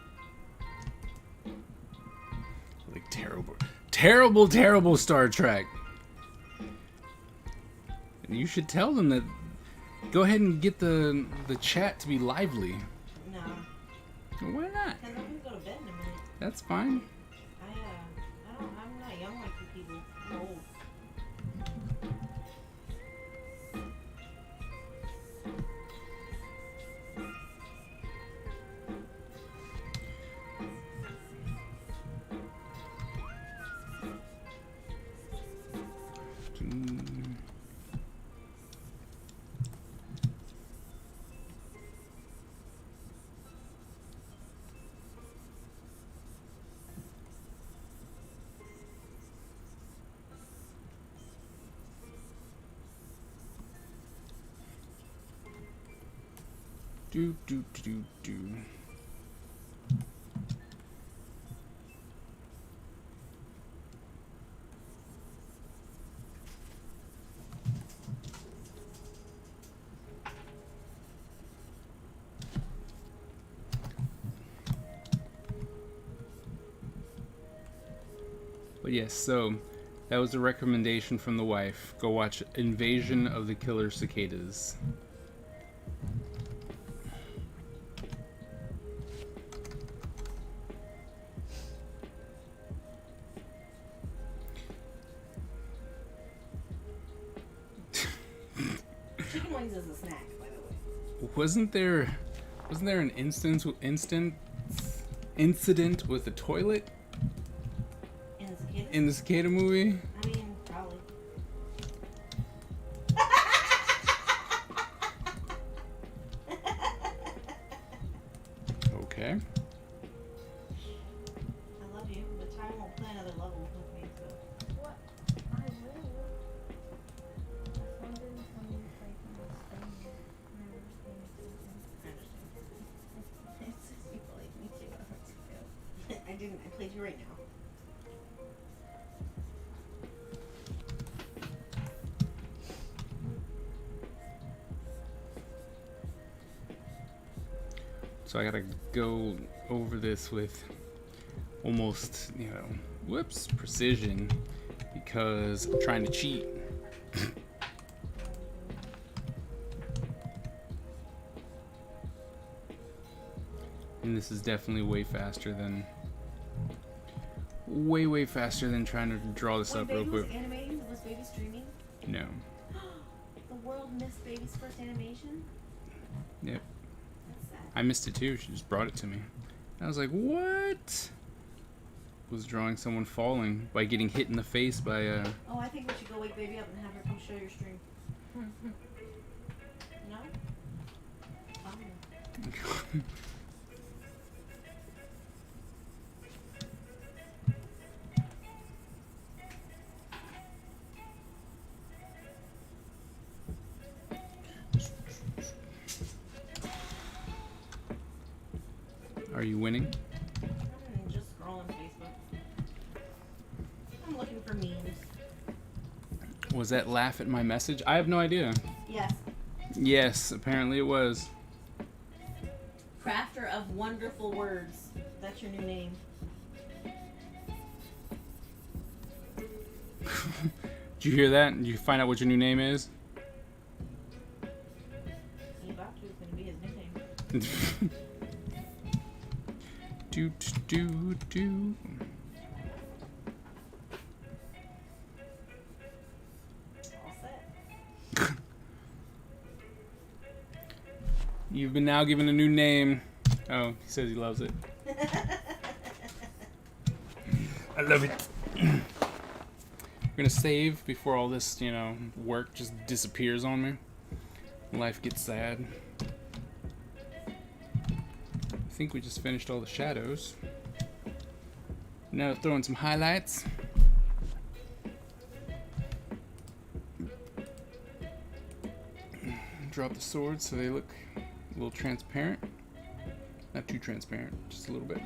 Like terrible Star Trek. You should tell them that. Go ahead and get the chat to be lively. No, Why not? because I'm gonna go to bed in a minute. That's fine. I'm not young like you people. I'm old. Do. But yes, so that was a recommendation from the wife. Go watch Invasion of the Killer Cicadas. Chicken wings is a snack, by the way. Wasn't there an incident with the toilet In the cicadas? in the cicada movie? I mean, probably. Okay. I love you, but time won't play another level with me, so. What? I will. That's one thing when you play from the Spain. I understand. It's just you played me too. I want to go. I didn't. I played you right now. So I gotta go over this with almost, precision because I'm trying to cheat. And this is definitely way faster than trying to draw this When up real Baby quick. was animating, was Baby streaming? No. The world missed Baby's first animation? Yep. That's sad. I missed it too. She just brought it to me. I was like, what? Was drawing someone falling by getting hit in the face by a... Oh, I think we should go wake Baby up and have her come show your stream. No? Fine. Are you winning? Just scrolling Facebook. I'm looking for memes. Was that laugh at my message? I have no idea. Yes. Yes, apparently it was. Crafter of wonderful words. That's your new name. Did you hear that? Did you find out what your new name is? He's about to. It's going to be his nickname. do. All set. You've been now given a new name. Oh, he says he loves it. I love it. We're gonna save before all this, work just disappears on me. Life gets sad. I think we just finished all the shadows. Now throw in some highlights. Drop the swords so they look a little transparent. Not too transparent, just a little bit.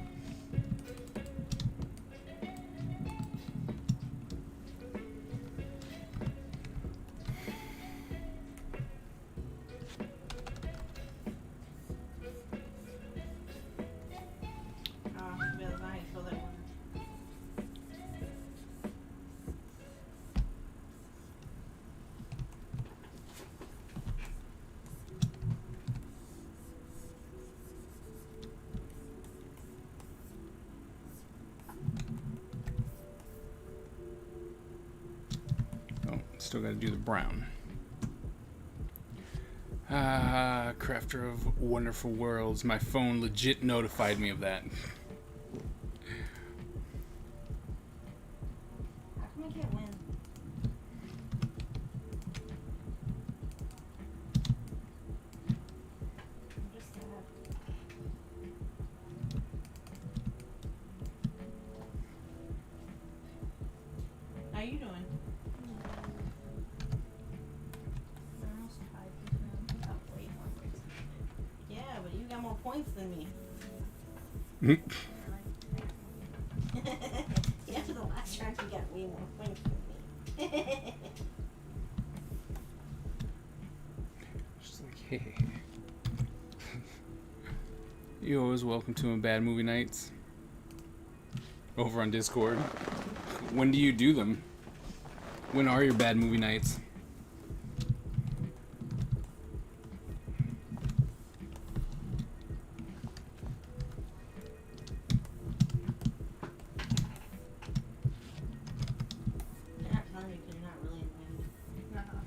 Still got to do the brown. Crafter of Wonderful Worlds. My phone legit notified me of that. How come I can't win? I'm just sad. How you doing? Yeah, but you got more points than me. Yeah, for the last round you got way more points than me. Just like, hey. You're always welcome to my Bad Movie Nights. Over on Discord. When do you do them? When are your Bad Movie Nights? You're not telling me because you're not really in the mood.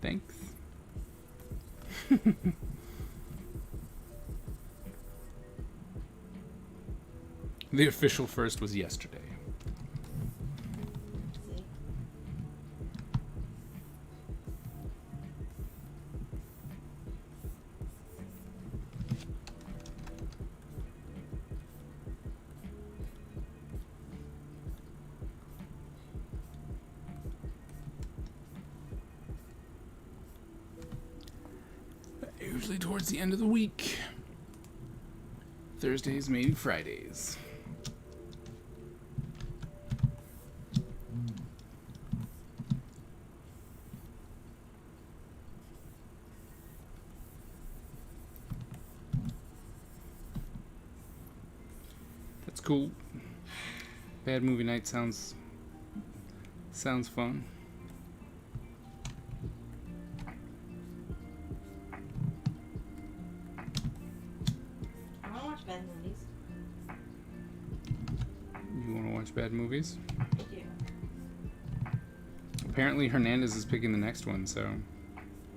Thanks. The official first was yesterday. See? Usually towards the end of the week. Thursdays, maybe Fridays. That's cool. Bad Movie Night sounds fun. I want to watch bad movies. You want to watch bad movies? I do. Apparently Hernandez is picking the next one, so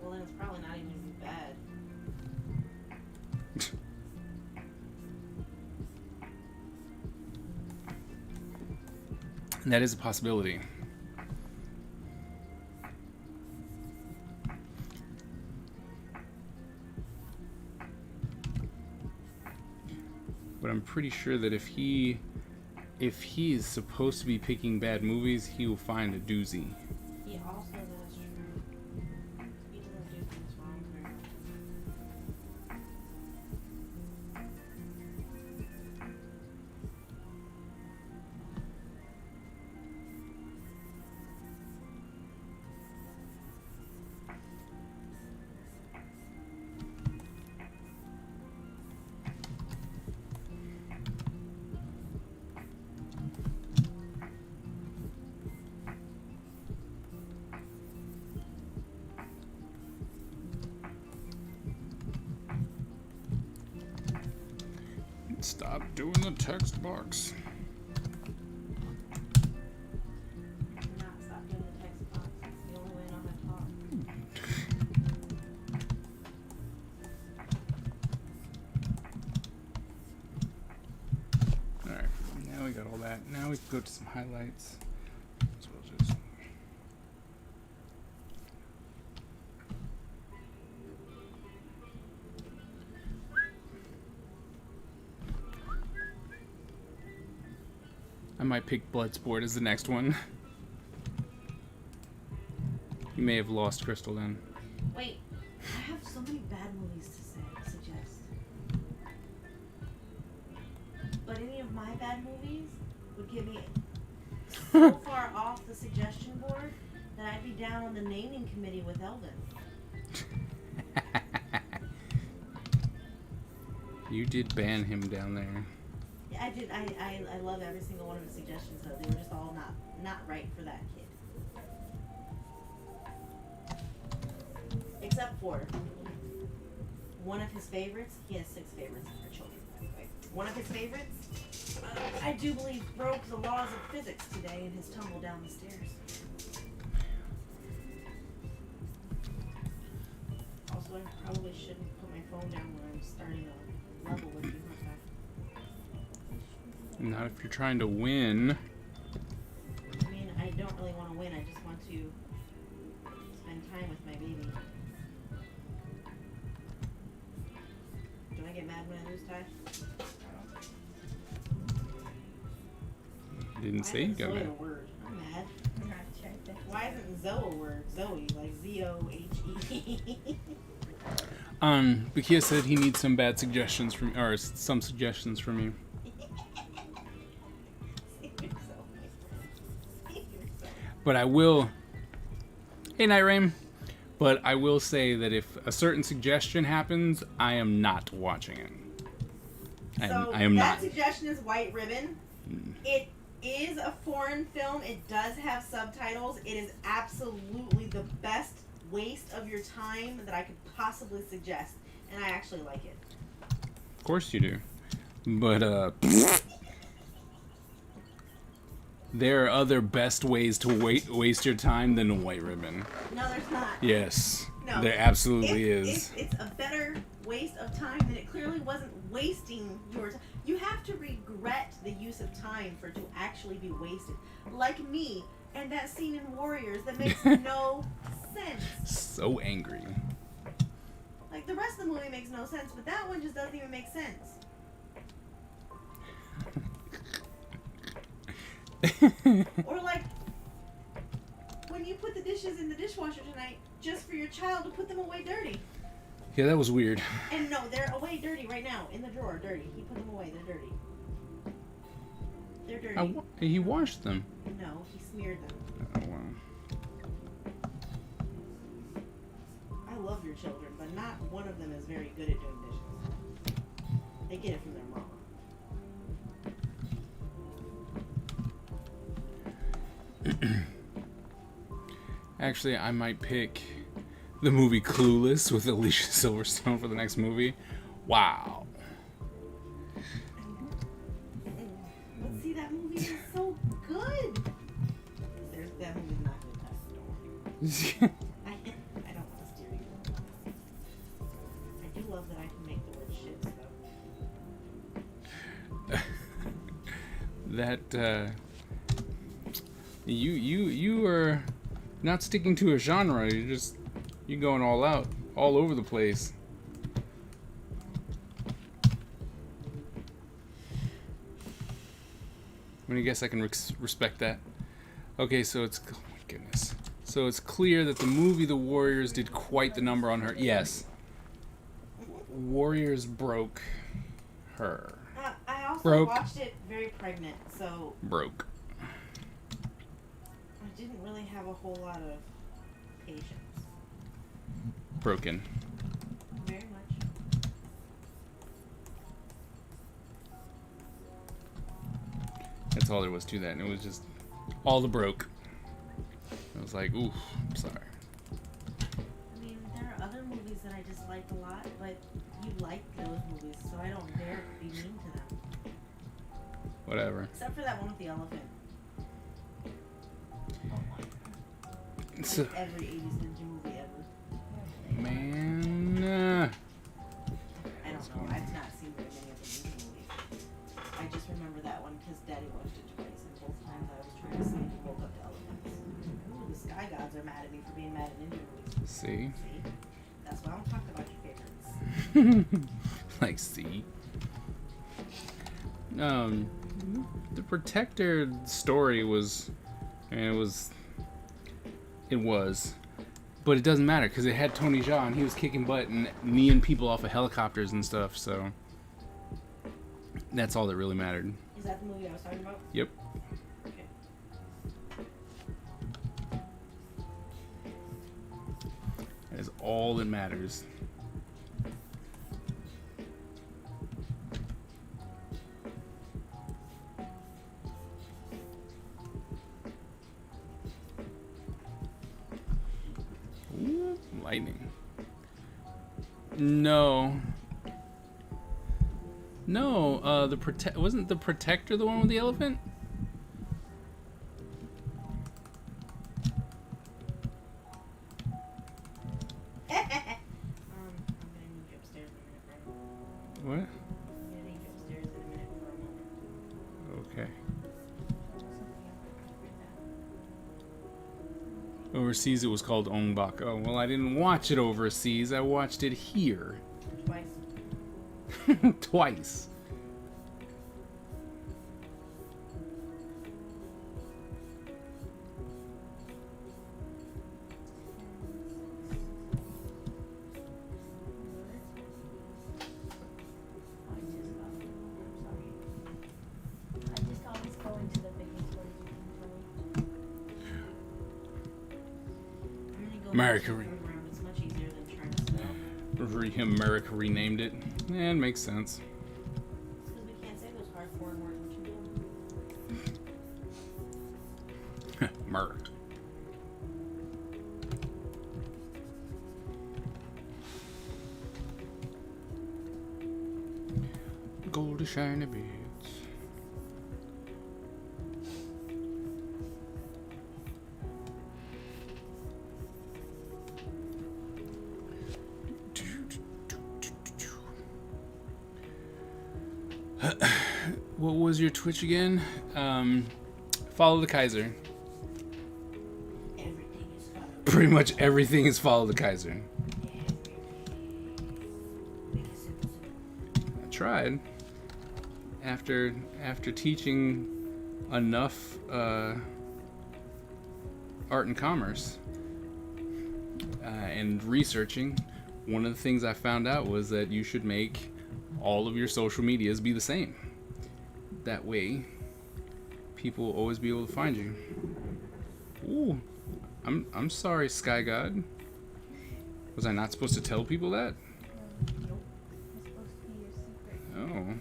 Well, then it's probably not even bad. that is a possibility. But I'm pretty sure that if he is supposed to be picking bad movies, he will find a doozy. He also does true. He doesn't do things wrong very much. Stop doing the text box. Not stop doing the text box. It's the only way I know how to talk. we can go to some highlights. So we'll just... I might pick Bloodsport as the next one. You may have lost Crystal then. Wait, I have so many bad movies to suggest. But any of my bad movies would get me so far off the suggestion board that I'd be down on the naming committee with Eldon. You did ban him down there. Yeah, I did. I love every single one of his suggestions, though. They were just all not right for that kid. Except for one of his favorites. He has 6 favorites for children, by the way. One of his favorites, I do believe, broke the laws of physics today in his tumble down the stairs. Also, I probably shouldn't put my phone down when I'm starting a level with you. Not if you're trying to win. I mean, I don't really want to win. I just want to spend time with my baby. Do I get mad when I lose, Ty? Didn't say you got Zoe mad. a word? I'm mad. I'm not sure. Why isn't Zoe a word? Zoe, like Z-O-H-E. Bakia said he needs some bad suggestions from, or some suggestions from you. But I will. Hey, Night Rain. But I will say that if a certain suggestion happens, I am not watching it. I am that not. suggestion is White Ribbon. It is a foreign film. It does have subtitles. It is absolutely the best waste of your time that I could possibly suggest, and I actually like it. Of course you do. But there are other best ways to waste your time than White Ribbon. No, there's not. Yes, No. there absolutely is. It's a better waste of time, and it clearly wasn't wasting your time. You have to regret the use of time for it to actually be wasted. Like me and that scene in Warriors that makes no sense. So angry. Like, the rest of the movie makes no sense, but that one just doesn't even make sense. Or like, when you put the dishes in the dishwasher tonight, just for your child to put them away dirty. Yeah, that was weird. And no, they're away dirty right now, in the drawer, dirty. He put them away, they're dirty. They're dirty. He washed them. No, he smeared them. Oh, wow. I love your children, but not one of them is very good at doing dishes. They get it from their mama. Actually, I might pick the movie Clueless with Alicia Silverstone for the next movie. Wow. But see, that movie is so good. That movie's not good, Tyler, don't worry. I don't want to steer you. I do love that I can make the word shit, though. You are not sticking to a genre. You're going all out, all over the place. I mean, I guess I can respect that. Okay, so it's, oh my goodness. So it's clear that the movie The Warriors did quite the number on her. Yes. Warriors broke her. I also Broke. watched it very pregnant, so Broke. I didn't really have a whole lot of patience. Broken. Very much. That's all there was to that. And it was just all the broke. I was like, ooh, I'm sorry. I mean, there are other movies that I dislike a lot, but you like those movies, so I don't dare be mean to them. Whatever. Except for that one with the elephant. Like So, every 80s ninja movie ever. man. I don't know. I've not seen very many of the ninja movies. I just remember that one because Daddy watched it twice, and both times I was trying to sleep and woke up to elephants. Ooh, the sky gods are mad at me for being mad at ninja movies. See? See? That's why I'm talking about your favorites. Like, see? The Protector story was, and it was, but it doesn't matter because it had Tony Jaa and he was kicking butt and kneeing people off of helicopters and stuff, so that's all that really mattered. Is that the movie I was talking about? Yep. Okay. That is all that matters. Ooh, lightning. No. No, wasn't the Protector the one with the elephant? I'm gonna need you upstairs in a minute, Brandon. What? I'm gonna need you upstairs in a minute for a moment. Okay. Something else. Overseas it was called Ong Bak. Oh, well, I didn't watch it overseas. I watched it here. Twice. Twice. I just always go into the biggest ones you can I'm gonna go America. back to the third round. It's much easier than trying to spell. America renamed it. Yeah, it makes sense. It's because we can't say those hard foreign words, which you do. America. Gold shiny beads. What was your Twitch again? Follow the Kaiser. Everything is fine. Pretty much everything is Follow the Kaiser. Make it simple, simple. I tried. After teaching enough art and commerce and researching, one of the things I found out was that you should make all of your social medias be the same. That way, people will always be able to find you. Ooh, I'm sorry, Sky God. Was I not supposed to tell people that? Nope. It's supposed to be your secret. Oh.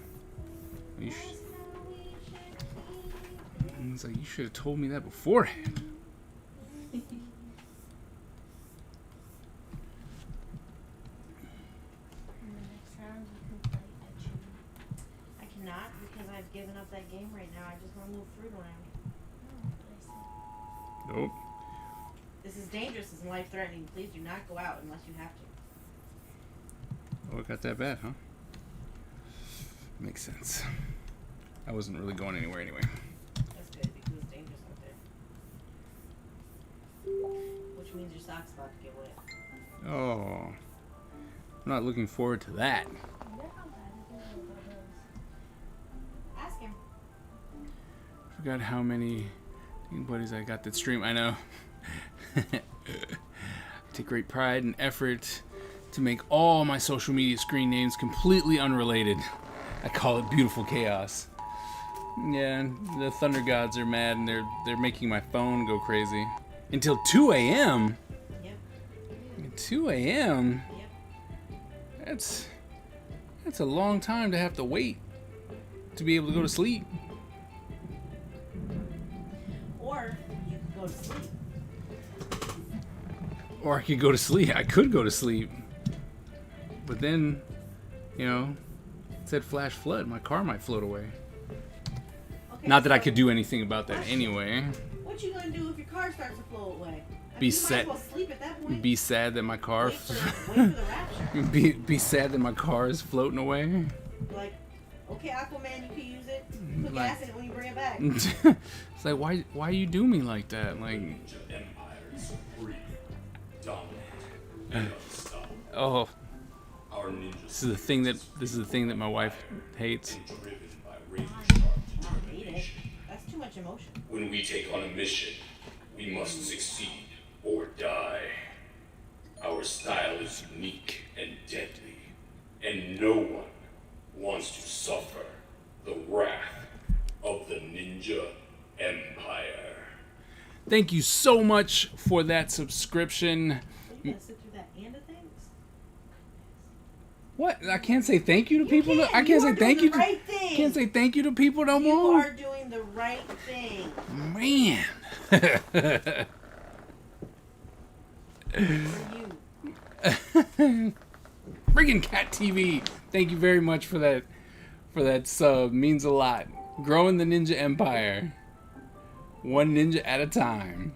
It's like, you should have told me that beforehand. In the next round, you can play Etching. I cannot because I've given up that game right now. I just want to move fruit around. Oh, I see. Nope. This is dangerous and life-threatening. Please do not go out unless you have to. Oh, it got that bad, huh? Makes sense. I wasn't really going anywhere anyway. That's good because it's dangerous out there. Which means your sock's about to get wet. Oh. I'm not looking forward to that. I wonder how bad it is with all those. Ask him. Forgot how many buddies I got that stream. I know. Take great pride and effort to make all my social media screen names completely unrelated. I call it beautiful chaos. Yeah, the Thunder Gods are mad and they're making my phone go crazy. Until 2 a.m. Yep. 2 a.m. Yep. That's a long time to have to wait to be able to go to sleep. Or you can go to sleep. Or I could go to sleep. I could go to sleep. But then, you know, it said flash flood. My car might float away. Okay, Not that I so could do anything about that anyway. What you gonna do if your car starts to float away? Be You set- might as well sleep at that point. Be sad that my car. Wait for the rapture. Be sad that my car is floating away. Like, Okay, Aquaman, you can use it. Put Like- gas in it when you bring it back. It's like, why you do me like that? Like, Ninja Empire is supreme, dominant, and unstoppable. oh, Our ninjas this is the thing that my wife hates. and driven by razor sharp I hate it. determination. That's too much emotion. When we take on a mission, we must succeed or die. Our style is unique and deadly, and no one wants to suffer the wrath of the Ninja Empire. Thank you so much for that subscription. So you gotta sit through that and the things. What? I can't say thank you to people. can't. I You can't are say doing thank the you. right thing. Can't say thank you to people no You more. are doing the right thing. Man. For you. Friggin' Cat TV. Thank you very much for that. For that sub, means a lot. Growing the Ninja Empire, one ninja at a time.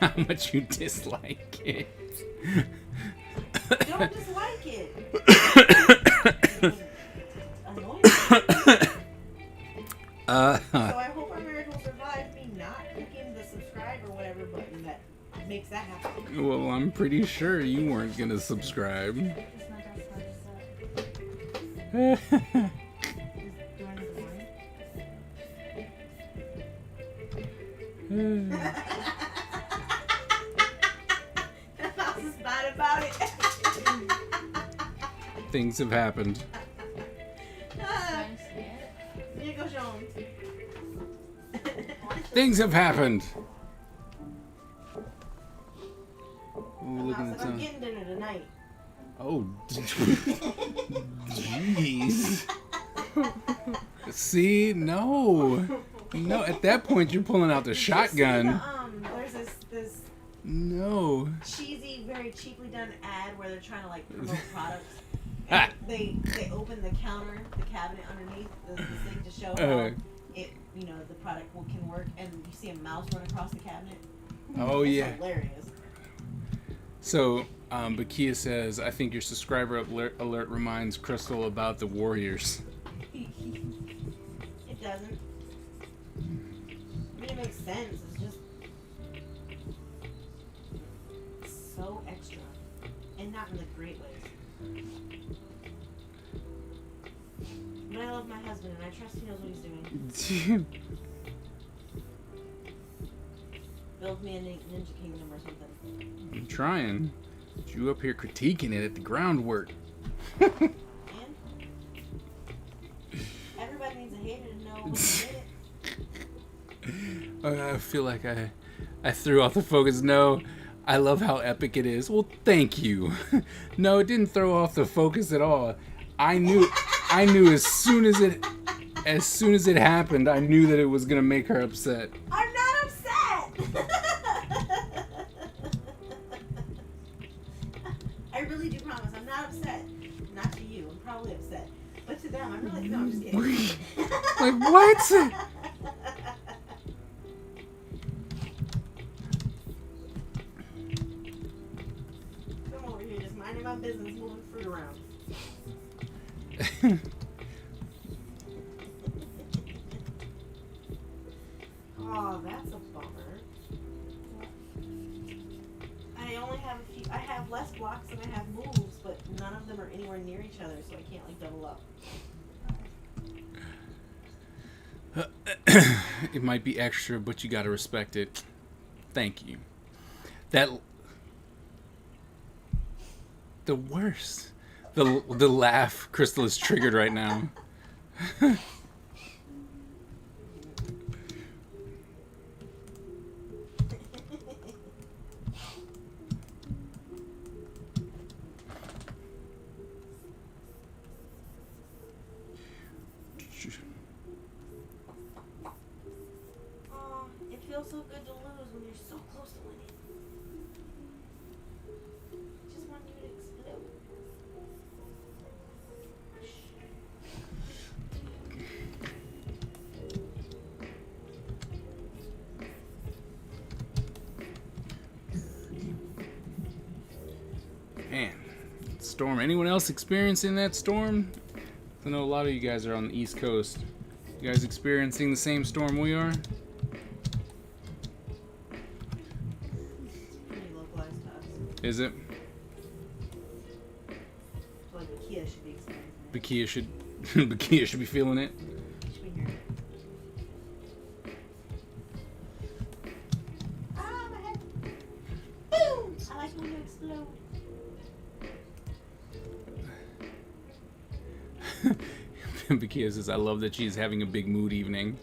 How much you dislike it? Don't dislike it. It's annoying. So I hope our marriage will survive me not clicking the subscribe or whatever button that makes that happen. Well, I'm pretty sure you weren't gonna subscribe. It's not that hard to Is during the morning. Mouse is bad about it. Things have happened. Can I see it? Here goes Sean. Things have happened. Ooh, looking Mouse at said, I'm some. getting dinner tonight. Oh, jeez. See, no. No, at that point you're pulling out the Did you see shotgun. there's this No. cheesy, very cheaply done ad where they're trying to like promote products. Ah. And they open the counter, the cabinet underneath the thing to show Uh. how it, the product can work, and you see a mouse run across the cabinet. Oh, It's yeah. hilarious. So, Bakia says, I think your subscriber alert reminds Crystal about the Warriors. It doesn't. I mean, it makes sense. It's just so extra, and not in the great ways. But I love my husband, and I trust he knows what he's doing. Build me a Ninja Kingdom or something. I'm trying. You up here critiquing it at the groundwork. And everybody needs a hater to know when you did it. I feel like I threw off the focus. No, I love how epic it is. Well, thank you. No, it didn't throw off the focus at all. I knew as soon as it happened, I knew that it was gonna make her upset. I'm not upset. I really do promise. I'm not upset. Not to you. I'm probably upset. But to them, I'm really no. I'm just kidding. Like what? Come over here, just minding my business, moving fruit around. Oh, that's a bummer. I only have a few. I have less blocks than I have moves, but none of them are anywhere near each other, so I can't like double up. It might be extra, but you gotta respect it. Thank you. The worst. The laugh Crystal is triggered right now. Oh, it feels so good to lose when you're so close to winning. Just want you to explode. Man, storm. Anyone else experiencing that storm? I know a lot of you guys are on the East Coast. You guys experiencing the same storm we are? Pretty localized to us. Is it? So like Kia should be experiencing it. Bakia should be feeling it. Should be hearing it. Ah, my head. Boom! I like when you explode. Bakia says, I love that she's having a big mood evening.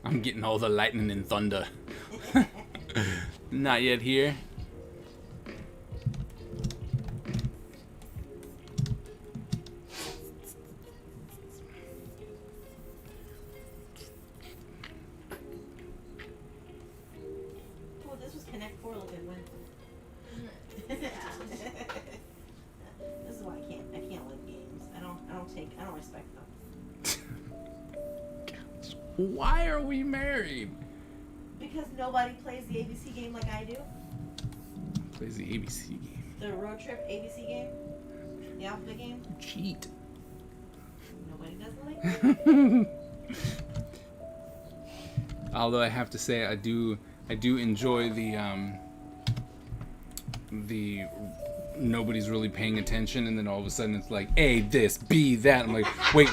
I'm getting all the lightning and thunder. Not yet here. Oh, this was Connect 4 look at when. This is why I can't like games. I don't respect them. Why are we married? Because nobody plays the ABC game like I do. Plays the ABC game. The road trip ABC game. The alphabet game. Cheat. Nobody doesn't like it. Although I have to say, I do enjoy the nobody's really paying attention, and then all of a sudden it's like A this, B that. I'm like, wait,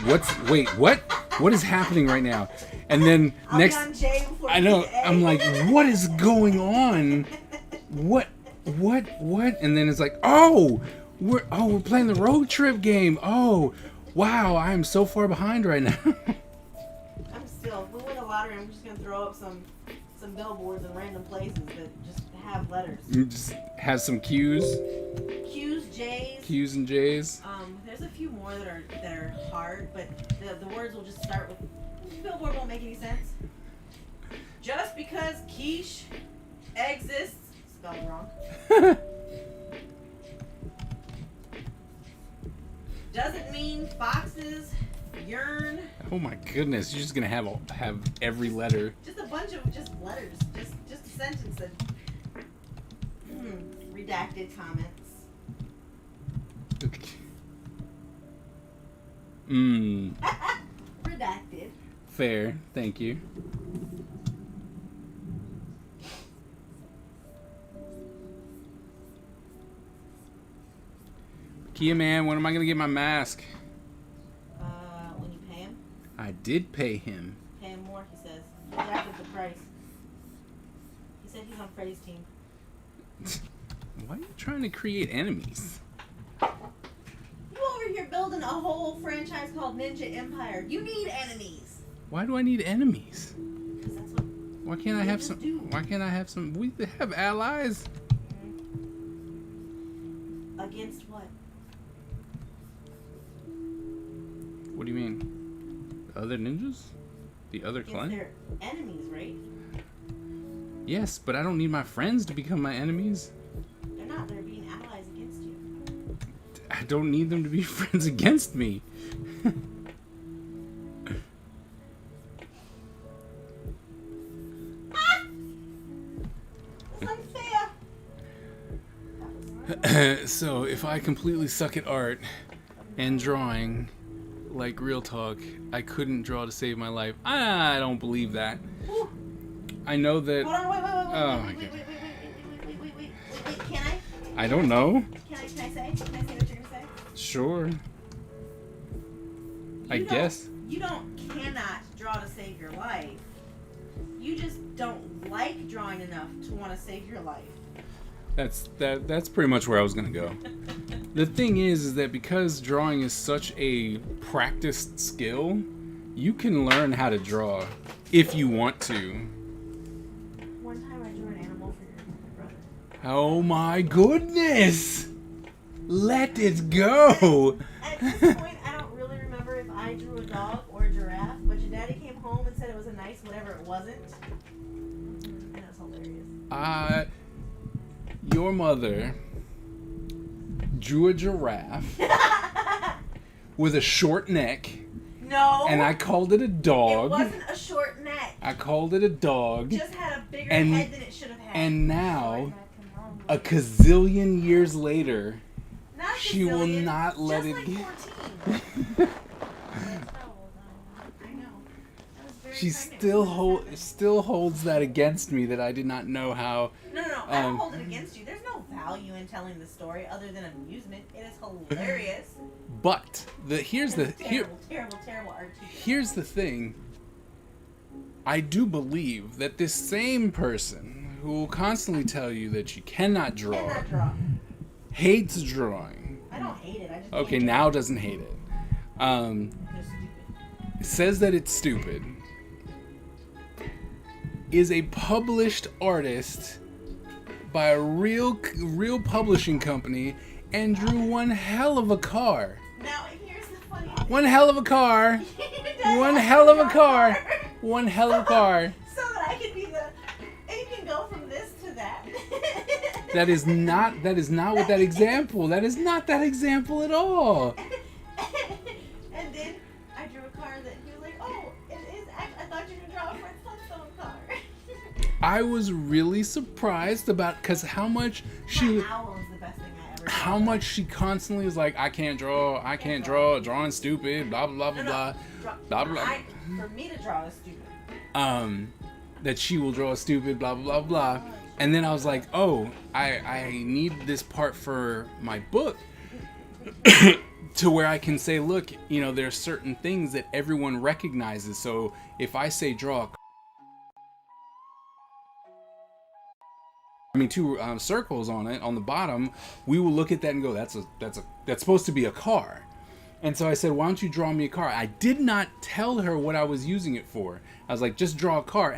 what? What is happening right now? And then I'll next, be on J before I know, we get to A. I'm like, what is going on? What? And then it's like, we're playing the road trip game. Oh, wow, I am so far behind right now. I'm still. If we win the lottery, I'm just gonna throw up some billboards in random places that just have letters. Just have some Q's Q's, and J's. J's. There's a few more that are hard, but the words will just start with. Billboard won't make any sense. Just because quiche exists, spelled wrong, doesn't mean foxes yearn. Oh my goodness, you're just gonna have every letter. Just a bunch of just letters, just a sentence that redacted comments. Redacted. Fair, thank you. Kia man, when am I gonna get my mask? When you pay him, I did pay him. pay him more. He says he redacted the price. He said he's on Freddy's team. Why are you trying to create enemies? You over here building a whole franchise called Ninja Empire. You need enemies. Why do I need enemies? Because that's what Why can't I have Ninjas some? do. Why can't I have some? We have allies. against what? What do you mean? The other ninjas? The other Against clan? their enemies, right? Yes, but I don't need my friends to become my enemies. They're not. They're being allies against you. I don't need them to be friends against me. That's unfair. So, if I completely suck at art and drawing, like real talk, I couldn't draw to save my life. I don't believe that. Whew. I know that. Hold on, wait, Oh my wait. Can I? I don't know. Can I say? Can I say what you're gonna say? Sure. I guess. You cannot draw to save your life. You just don't like drawing enough to want to save your life. That's pretty much where I was gonna go. The thing is that because drawing is such a practiced skill, you can learn how to draw if you want to. One time I drew an animal for your brother. Oh my goodness! Let it go! At this point, I don't really remember if I drew a dog or a giraffe, but your daddy came home and said it was a nice whatever it wasn't. And that was hilarious. Your mother drew a giraffe with a short neck, No. and I called it a It dog. wasn't a short neck. I called it a dog, It just had a bigger And- head than it should have had. and now, a gazillion years later, Not she will gazillion, not let just it like get. 14. That's how old I am. I know. I was very She pregnant still when this happened. still holds that against me that I did not know how. No, I don't Um, hold it against you. There's no value in telling the story other than amusement. It is hilarious. But here's the Terrible art teacher. here's the thing. I do believe that this same person who will constantly tell you that she cannot draw, Cannot draw. hates drawing. I don't hate it. I just Okay, can't now doesn't hate it. draw. Just stupid. Says that it's stupid. Is a published artist by a real publishing company and drew one hell of a car. Now here's the funny thing. One hell of a car. One hell of a car. One hell of a car. So that I can be the. And you can go from this to that. That is not what that example. That is not that example at all. And then I drew a car that he was like, oh, it is. I thought you could draw a Fred Flintstone car. I was really surprised about because how much she. My owl is the best thing I ever. How saw. much she constantly was like, I can't draw, drawing's stupid, blah blah blah blah blah blah blah. For me to draw is stupid. That she will draw stupid, blah blah blah blah. And then I was like, oh, I need this part for my book to where I can say, look, you know, there's certain things that everyone recognizes. So if I say draw two circles on it on the bottom, we will look at that and go, that's supposed to be a car. And so I said, why don't you draw me a car? I did not tell her what I was using it for. I was like, just draw a car.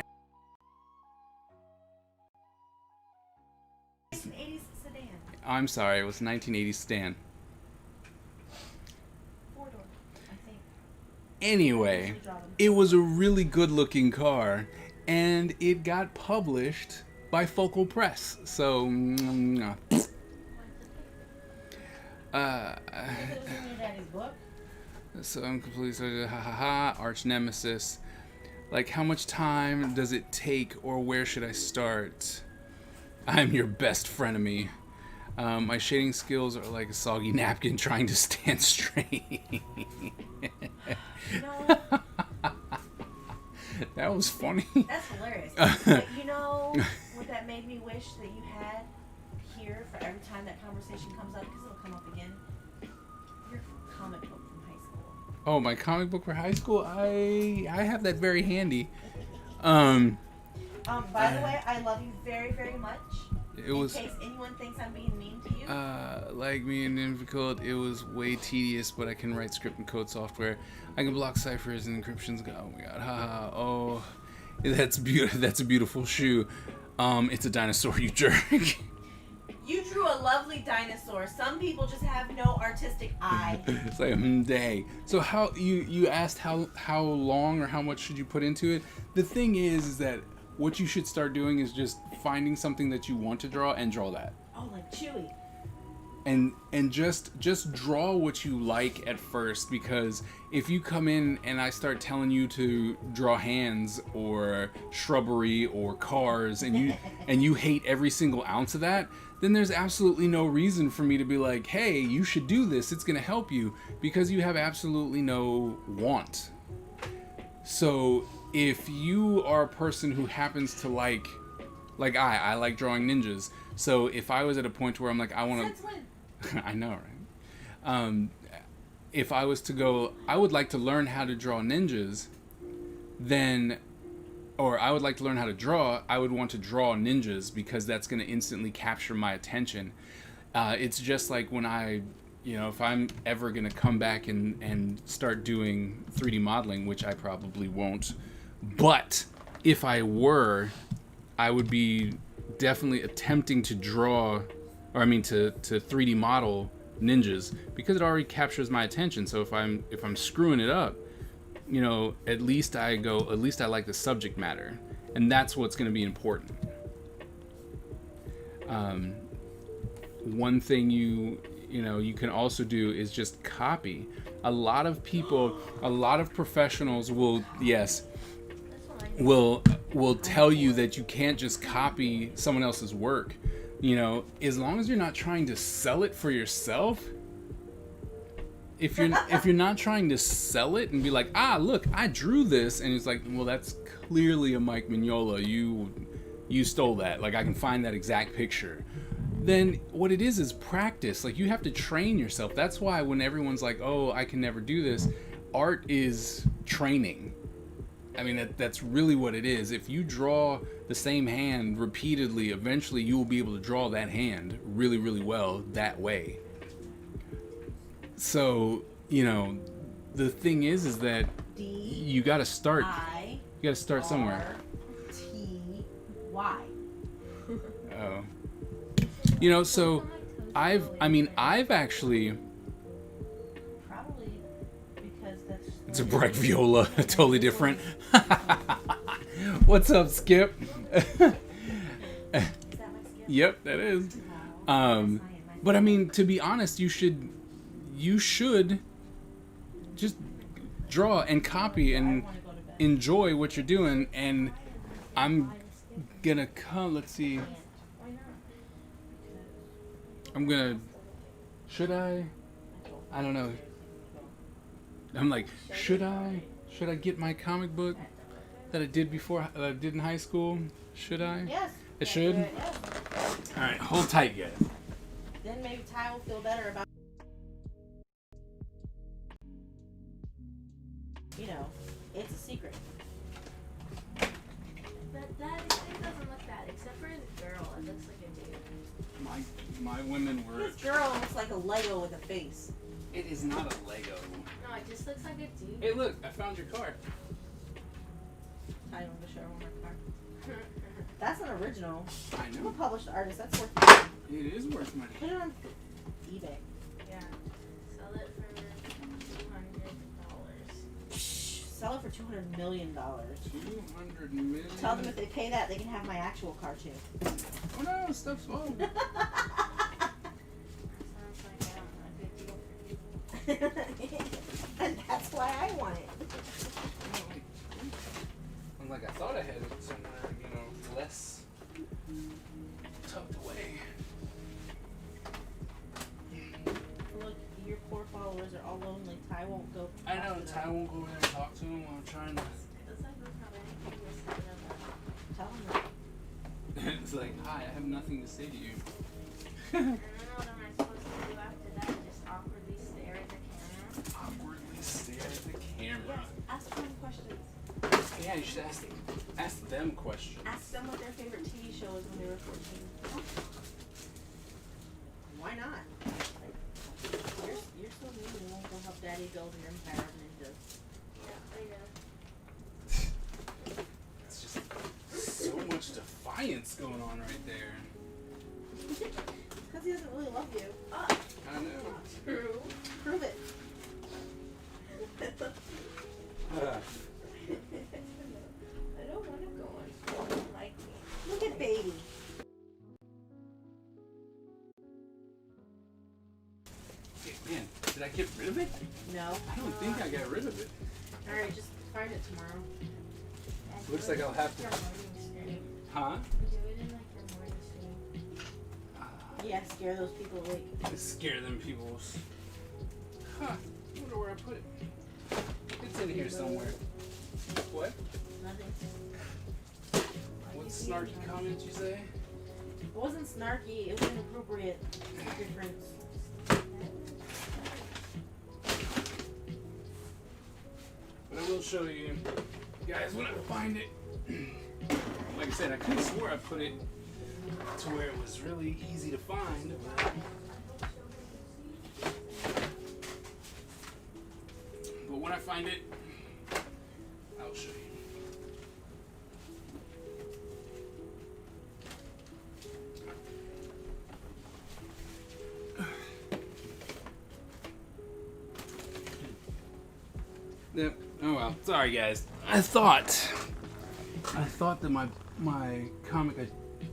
1980s sedan. I'm sorry, it was 1980 Stan. 4-door, I think. Anyway, it was a really good looking car and it got published by Focal Press. So If it was in your daddy's book. so I'm completely arch nemesis. Like, how much time does it take, or where should I start? I'm your best frenemy. My shading skills are like a soggy napkin trying to stand straight. You know, That was funny. that's hilarious. But you know what that made me wish that you had here for every time that conversation comes up, because it'll come up again? Your comic book from high school. Oh, my comic book for high school? I have that very handy. By the way, I love you very, very much. It was In case anyone thinks I'm being mean to you. like me and difficult. It was way tedious, but I can write script and code software. I can block ciphers and encryptions. Oh my god, haha. Oh, that's beautiful. That's a beautiful shoe. It's a dinosaur, you jerk. You drew a lovely dinosaur. Some people just have no artistic eye. It's like dang. So how you asked how long or how much should you put into it? The thing is that what you should start doing is just finding something that you want to draw and draw that. Oh, like Chewy. And just draw what you like at first, because if you come in and I start telling you to draw hands or shrubbery or cars and you hate every single ounce of that, then there's absolutely no reason for me to be like, hey, you should do this, it's gonna help you, because you have absolutely no want. So if you are a person who happens to like I like drawing ninjas, so if I was at a point where I'm like, I want Since when? to I know, right? If I was to go, I would like to learn how to draw ninjas, then, or I would like to learn how to draw, I would want to draw ninjas because that's going to instantly capture my attention. It's just like when if I'm ever going to come back and start doing 3D modeling, which I probably won't, but if I were, I would be definitely attempting to draw, or I mean to 3D model ninjas, because it already captures my attention. So if I'm screwing it up, at least I like the subject matter, and that's what's going to be important. One thing you can also do is just copy. A lot of professionals will tell you that you can't just copy someone else's work. You know, as long as you're not trying to sell it for yourself, if you're not trying to sell it and be like, ah, look, I drew this, and it's like, well, that's clearly a Mike Mignola. You stole that. Like, I can find that exact picture. Then what it is practice. Like, you have to train yourself. That's why when everyone's like, oh, I can never do this, art is training. I mean, that's really what it is. If you draw the same hand repeatedly, eventually you will be able to draw that hand really, really well that way. So, you know, the thing is that D you got to start. I You got to start somewhere. R-T-Y. Oh. You know, so I've actually. Probably because that's. It's a bright viola, totally different. What's up, Skip? Is that my skill? Yep, that is. But I mean, to be honest, you should just draw and copy and enjoy what you're doing. And I'm gonna come. Let's see. Why not? I'm gonna. Should I? I don't know. I'm like, should I get my comic book that I did before, that I did in high school? Should I? Yes. I should? Yes. All right, hold tight, guys. Then maybe Ty will feel better about. You know, it's a secret. That thing doesn't look bad, except for the girl. It looks like a dude. My women were. This girl looks like a Lego with a face. It is not a Lego. No, it just looks like a dude. Hey, look, I found your car. Ty, you want to show her my car? That's an original. I I'm a know. published artist. That's worth money. It is worth money. Put it on eBay. Yeah. Sell it for $200. Sell it for $200 million. 200 million. Tell them if they pay that, they can have my actual car too. Oh no, stuff's full. Sounds like a good deal. And that's why I want it. I'm like, I thought I had it somewhere, you know, less tucked away. Look, your poor followers are all lonely. Ty won't go. I know, talk to Ty them. won't go over there and talk to him while I'm trying to. It looks like we don't have anything to say about Tell them that. It's like, hi, I have nothing to say to you. that. And then what am I supposed to do after that? Just awkwardly stare at the camera? Awkwardly stare at the camera. Yes, ask them questions. Yeah, you should ask them questions. Ask them what their favorite TV show was when they were 14. Why not? You're so mean. You won't go help Daddy build an empire of ninjas. Yeah, I know. It's just so much defiance going on right there. Because he doesn't really love you. I know. True. Prove it. I don't want to go on school. They don't like me. Look at baby. Man, did I get rid of it? No. I don't think I got rid of it. Alright, just find it tomorrow. Looks like I'll have to. Your morning stream. Huh? Do it in like your morning stream. Yeah, scare those people awake. Scare them peoples. Huh. I wonder where I put it. It's in here somewhere. What? Nothing. What snarky comments you say? It wasn't snarky, it was inappropriate. There's a difference. But I will show you guys when I find it. Like I said, I could have swore I put it to where it was really easy to find. But when I find it, I'll show you. Yep. Oh well. Sorry guys. I thought that my comic, I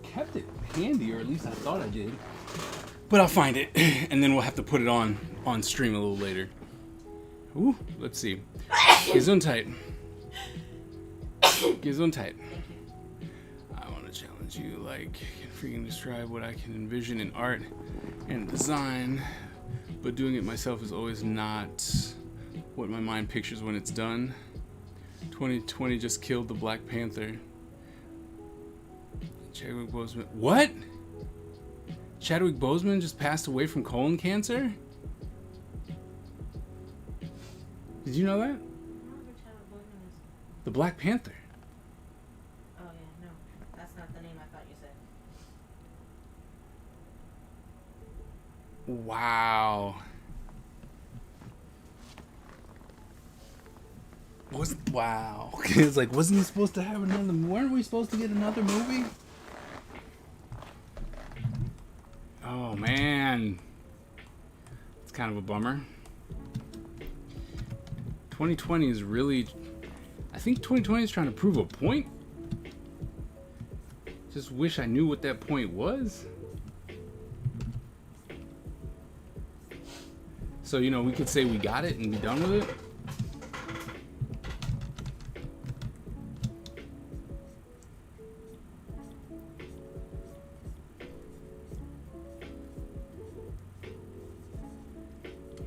kept it handy, or at least I thought I did. But I'll find it, and then we'll have to put it on stream a little later. Ooh, let's see. Gesundheit. Gesundheit. I want to challenge you like can freaking describe what I can envision in art and design, but doing it myself is always not what my mind pictures when it's done. 2020 just killed the Black Panther. Chadwick Boseman. What? Chadwick Boseman just passed away from colon cancer? Did you know that? I don't know who Chadwick Boseman is. The Black Panther. Oh yeah, no, that's not the name I thought you said. Wow. Wow. It's like, wasn't he supposed to have another? Weren't we supposed to get another movie? Oh man, it's kind of a bummer. 2020 is really, I think 2020 is trying to prove a point. Just wish I knew what that point was. So, you know, we could say we got it and be done with it.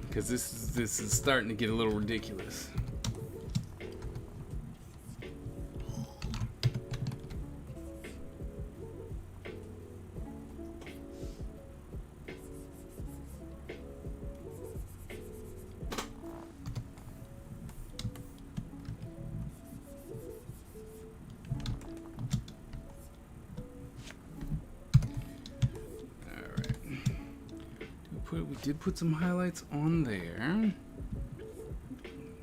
Because this is starting to get a little ridiculous. We did put some highlights on there.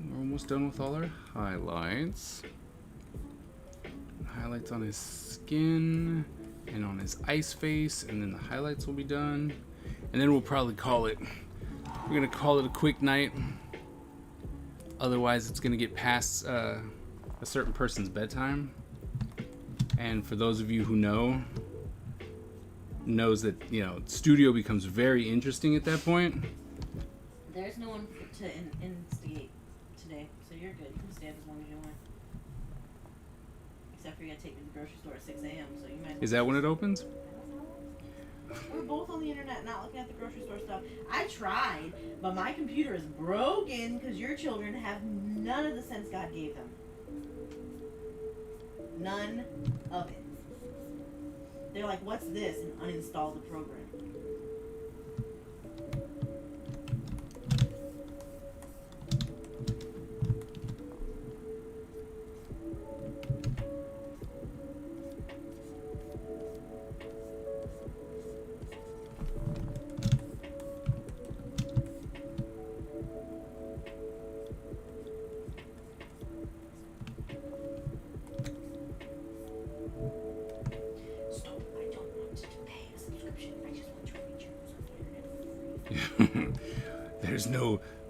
We're almost done with all our highlights. Highlights on his skin and on his ice face, and then the highlights will be done. And then we'll probably call it. We're gonna call it a quick night. Otherwise, it's gonna get past a certain person's bedtime. And for those of you who knows that, you know, studio becomes very interesting at that point. There's no one to instigate today, so you're good. You can stay as long as you want. Except for you gotta take me to the grocery store at 6 a.m., so you might. Is that when it opens? We're both on the internet, not looking at the grocery store stuff. I tried, but my computer is broken because your children have none of the sense God gave them. None of it. They're like, what's this? And uninstall the program.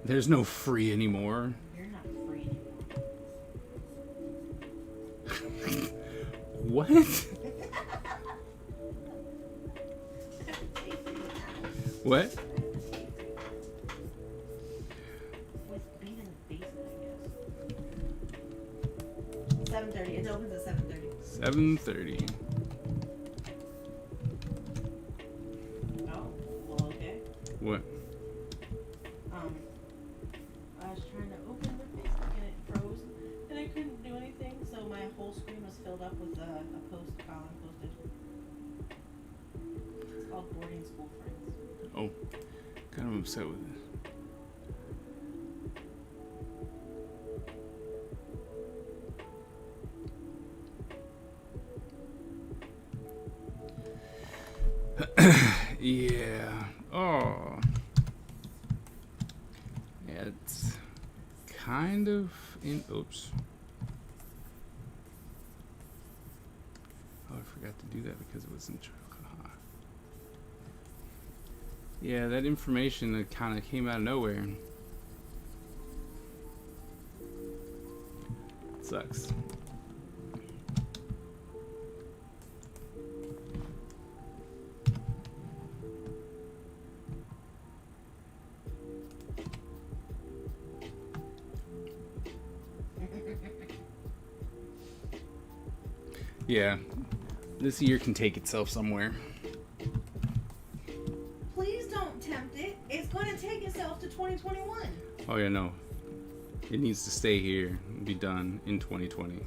There's no free anymore. You're not free anymore. What? What? With being in the basement, I guess. 7:30. It opens at 7:30. 7:30. Oh, well, okay. What? I was trying to open the Facebook and it froze, and I couldn't do anything, so my whole screen was filled up with a post Colin posted. It's called Boarding School Friends. Oh, kind of upset with it. Yeah. Oh. Yeah, it's kind of in. Oops. Oh, I forgot to do that because it was in. Yeah, that information that kind of came out of nowhere. It sucks. Yeah, This year can take itself somewhere. Please don't tempt it. It's going to take itself to 2021. Oh yeah, no. It needs to stay here and be done in 2020.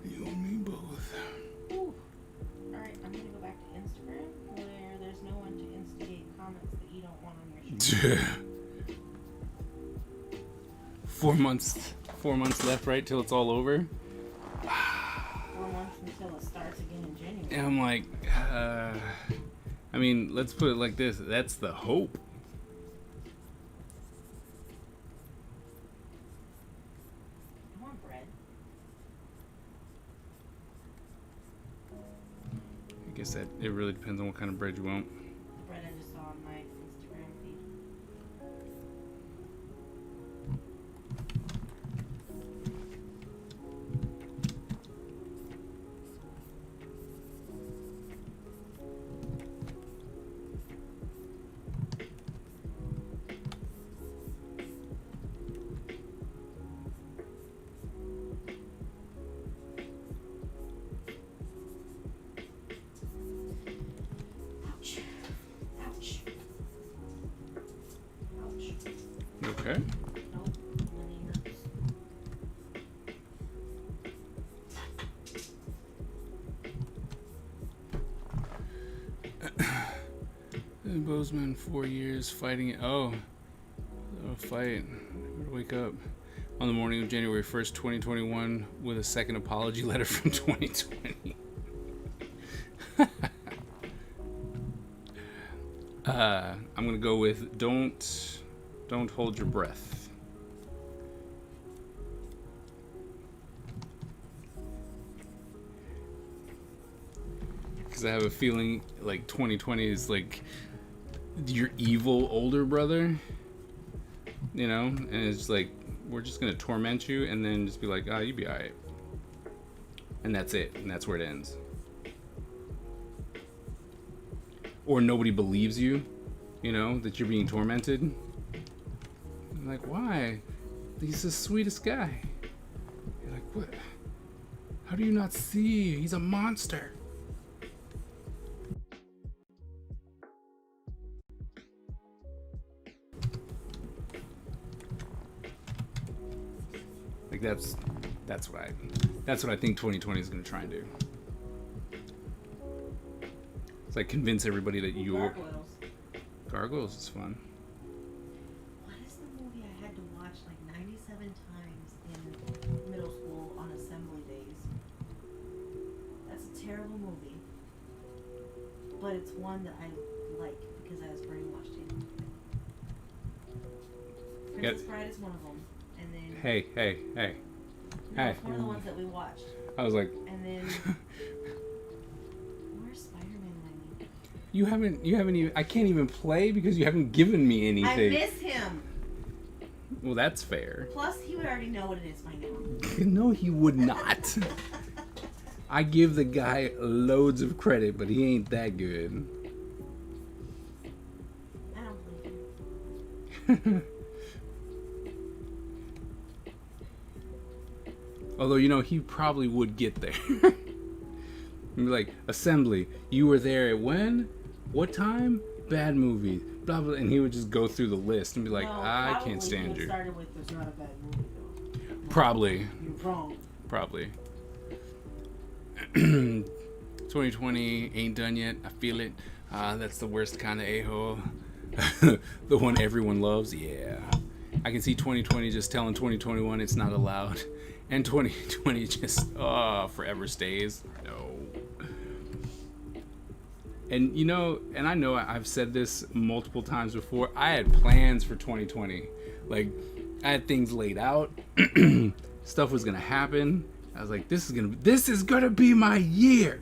You and me both. Ooh. Alright, I'm going to go back to Instagram where there's no one to instigate comments that you don't want on your show. 4 months left, right, till it's all over. 4 months until it starts again in January. And I'm like, I mean, let's put it like this. That's the hope. I want bread. I guess that it really depends on what kind of bread you want. The bread I just saw on my Instagram feed. Ouch. Ouch. Ouch. You okay? Nope. My knee hurts. Bozeman, 4 years fighting it. Oh, a fight. Wake up on the morning of January 1st, 2021, with a second apology letter from 2020. I'm gonna go with don't hold your breath. Because I have a feeling like 2020 is like your evil older brother, you know, and it's like we're just gonna torment you and then just be like, ah, you be alright, and that's it, and that's where it ends. Or nobody believes you, you know, that you're being tormented. I'm like, why? He's the sweetest guy. You're like, what? How do you not see? He's a monster. Like that's what I think 2020 is gonna try and do. It's like convince everybody that you're Gargoyles is fun. What is the movie I had to watch like 97 times in middle school on assembly days? That's a terrible movie. But it's one that I like because I was brainwashed in. Princess Bride is one of them. And then Hey. no, it's one of the ones that we watched. I was like, And then where's Spider-Man when I need? you haven't even, I can't even play because you haven't given me I anything. miss him. Well, that's fair. Plus, he would already know what it is by now. No, he would not. I give the guy loads of credit, but he ain't that good. I don't believe him. Although, you know, he probably would get there. And be like, assembly, you were there at when? What time? Bad movie. Blah, blah. And he would just go through the list and be like, No, I probably can't stand it you. started with, "There's not a bad movie though." Probably. You're wrong. Probably. 2020 ain't done yet. I feel it. That's the worst kind of a-hole. The one everyone loves. Yeah. I can see 2020 just telling 2021 it's not allowed. And 2020 just, forever stays. No. And you know, and I know I've said this multiple times before. I had plans for 2020. Like, I had things laid out. Stuff was gonna happen. I was like, this is gonna be my year.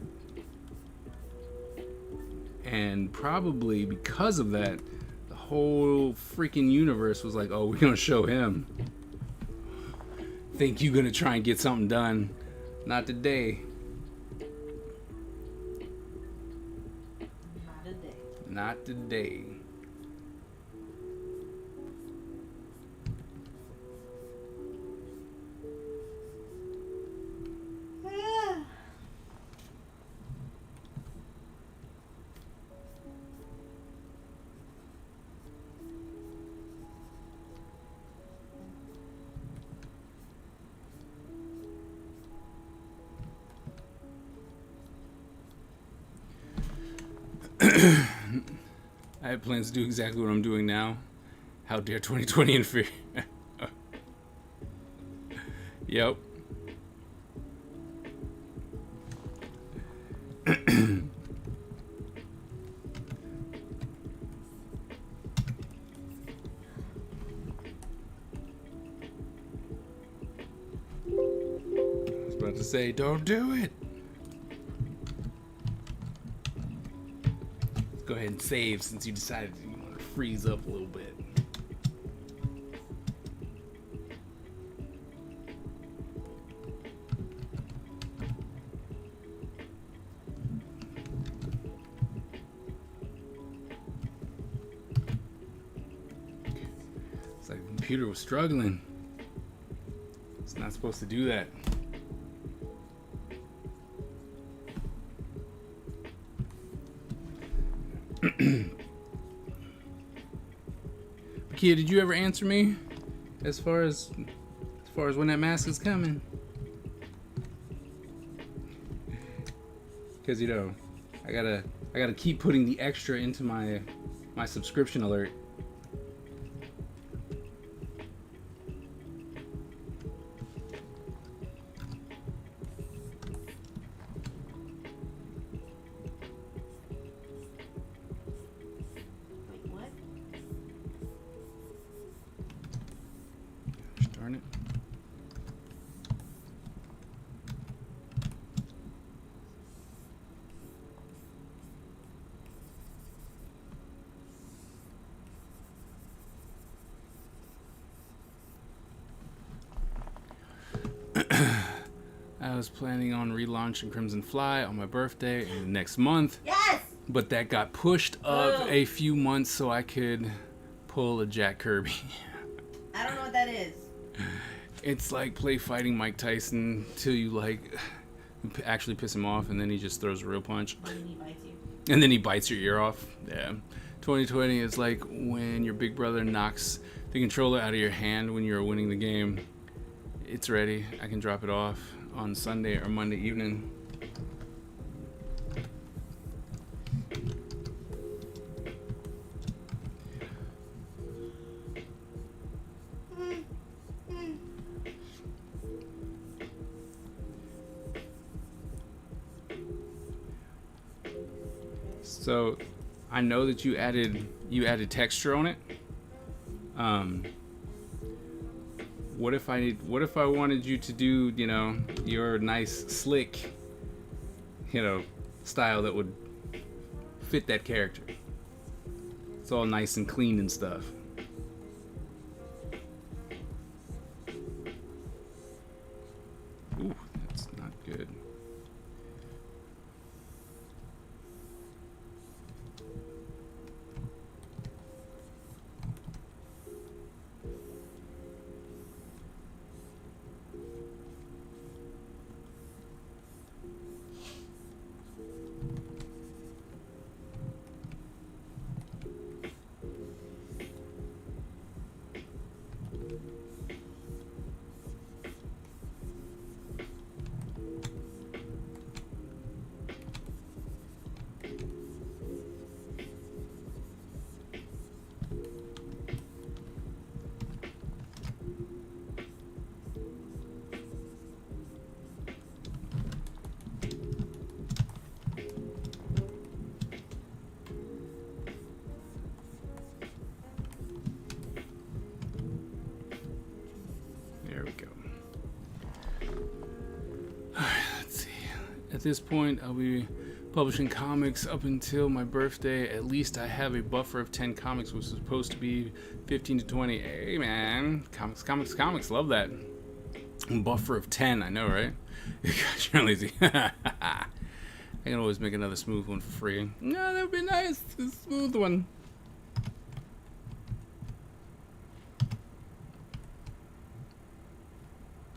And probably because of that, the whole freaking universe was like, oh, we're gonna show him. Think you gonna try and get something done? Not today. Not a day. Not today. I had plans to do exactly what I'm doing now. How dare 2020 interfere? Yep. I was about to say, don't do it. Let's go ahead and save since you decided you want to freeze up a little bit. It's like the computer was struggling. It's not supposed to do that. Kia, did you ever answer me as far as when that mask is coming? Because you know, I gotta keep putting the extra into my subscription alert. Wait, what? Gosh darn it. I was planning on relaunching Crimson Fly on my birthday in next month, Yes! but that got pushed up Boo. a few months so I could pull a Jack Kirby. I don't know what that is. It's like play fighting Mike Tyson till you like actually piss him off, and then he just throws a real punch, And then he bites you. and then he bites your ear off. Yeah, 2020 is like when your big brother knocks the controller out of your hand when you're winning the game. It's ready. I can drop it off on Sunday or Monday evening. So, I know that you added texture on it. What if I wanted you to do, you know, your nice slick, you know, style that would fit that character? It's all nice and clean and stuff. Ooh, that's not good. At this point, I'll be publishing comics up until my birthday. At least I have a buffer of 10 comics, which is supposed to be 15 to 20. Hey, man. Comics, comics, comics. Love that. Buffer of 10, I know, right? Gosh, you're lazy. I can always make another smooth one for free. No, that would be nice. A smooth one.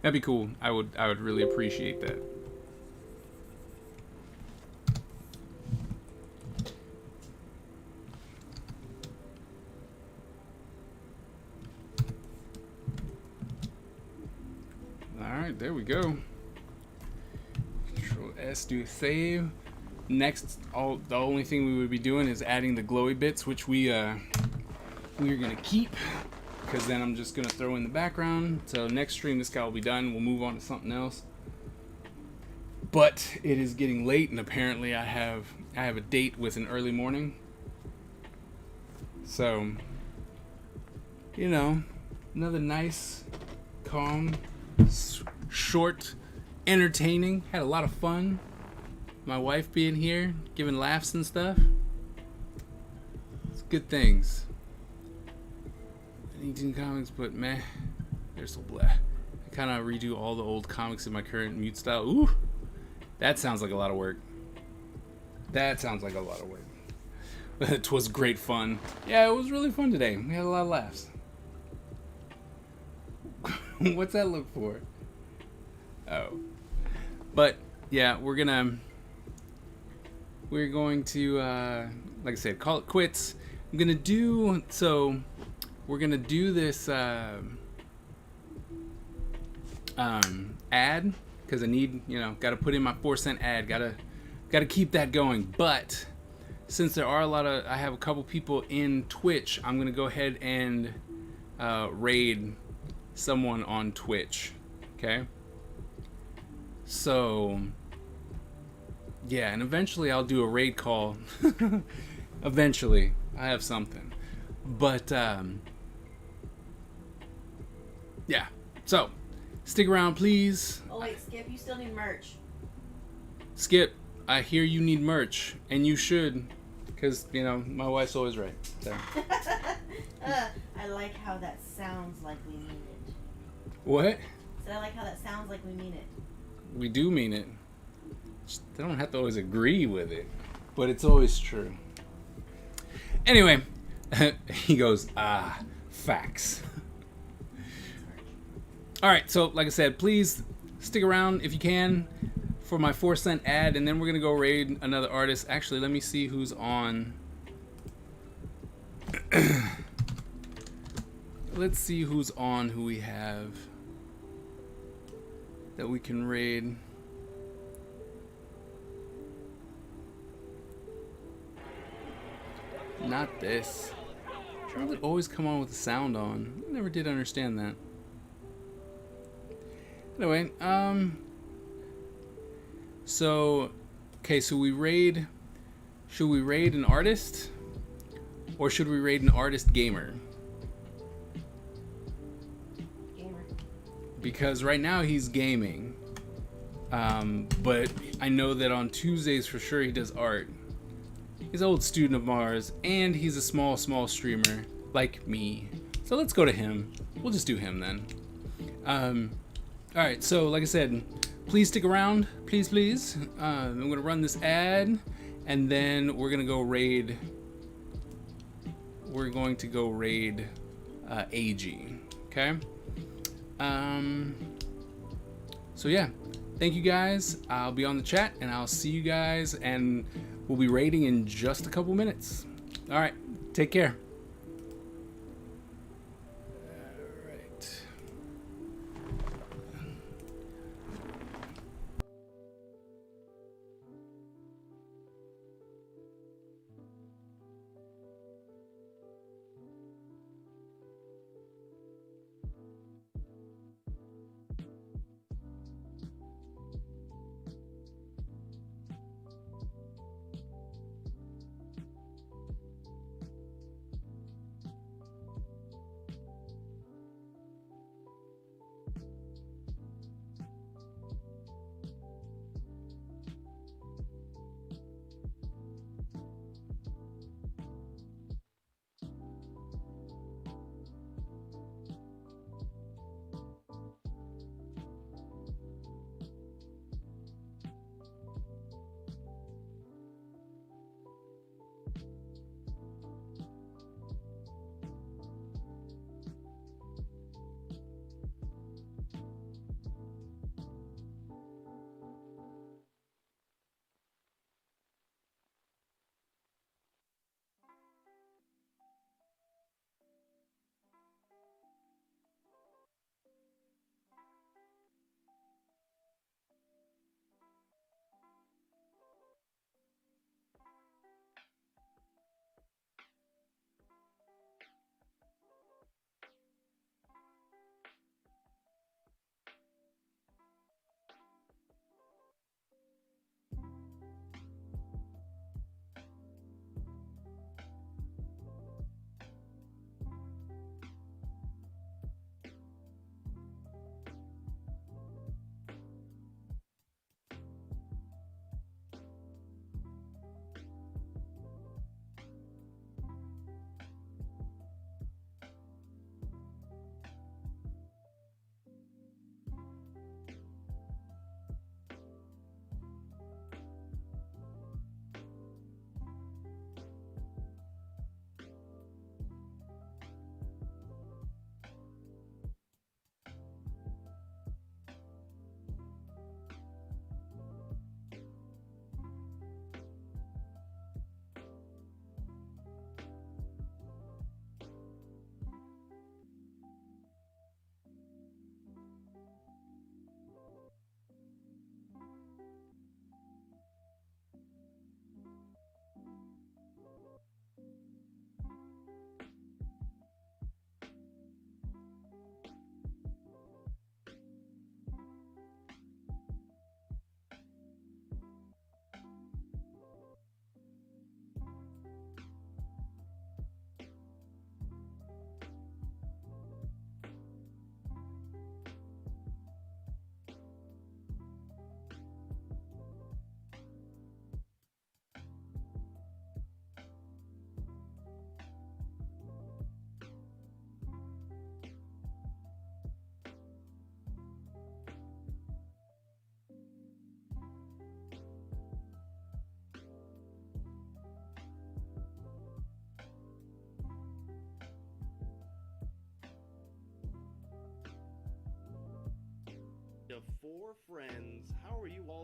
That'd be cool. I would really appreciate that. Alright, there we go. Control S, do a save. Next, the only thing we would be doing is adding the glowy bits, which we're gonna keep, because then I'm just gonna throw in the background. So next stream, this guy will be done. We'll move on to something else. But it is getting late, and apparently I have a date with an early morning. So, you know, another nice, calm, short, entertaining. Had a lot of fun. My wife being here, giving laughs and stuff. It's good things. 18 comics, but meh, they're so blah. I kind of redo all the old comics in my current mute style. Ooh, that sounds like a lot of work. That sounds like a lot of work. It was great fun. Yeah, it was really fun today. We had a lot of laughs. What's that look for? Oh. But, yeah, we're going to, like I said, call it quits. I'm going to do, so we're going to do this ad, because I need, got to put in my 4-cent ad. Got to keep that going. But since there are I have a couple people in Twitch, I'm going to go ahead and raid someone on Twitch. Okay? So, yeah, and eventually I'll do a raid call. Eventually. I have something. But, yeah. So, stick around, please. Oh, wait, Skip, you still need merch. Skip, I hear you need merch, and you should, because, my wife's always right. So. I like how that sounds like we mean it. What? So I like how that sounds like we mean it. We do mean it. Just, they don't have to always agree with it, but it's always true. Anyway, he goes, facts. Alright, so like I said, please stick around if you can for my 4-cent ad, and then we're going to go raid another artist. Actually, let me see who's on. Let's see who's on, who we have that we can raid. Not this. Why does it always come on with the sound on? I never did understand that. Anyway, so, okay, so we raid, should we raid an artist? Or should we raid an artist gamer? Gamer. Because right now he's gaming. But I know that on Tuesdays for sure he does art. He's an old student of ours, and he's a small streamer, like me. So let's go to him. We'll just do him then. Alright, so like I said, please stick around, please. I'm gonna run this ad, and then we're gonna go raid. We're going to go raid AG. Okay. So yeah, thank you guys. I'll be on the chat, and I'll see you guys, and we'll be raiding in just a couple minutes. All right, take care. of 4 friends. How are you all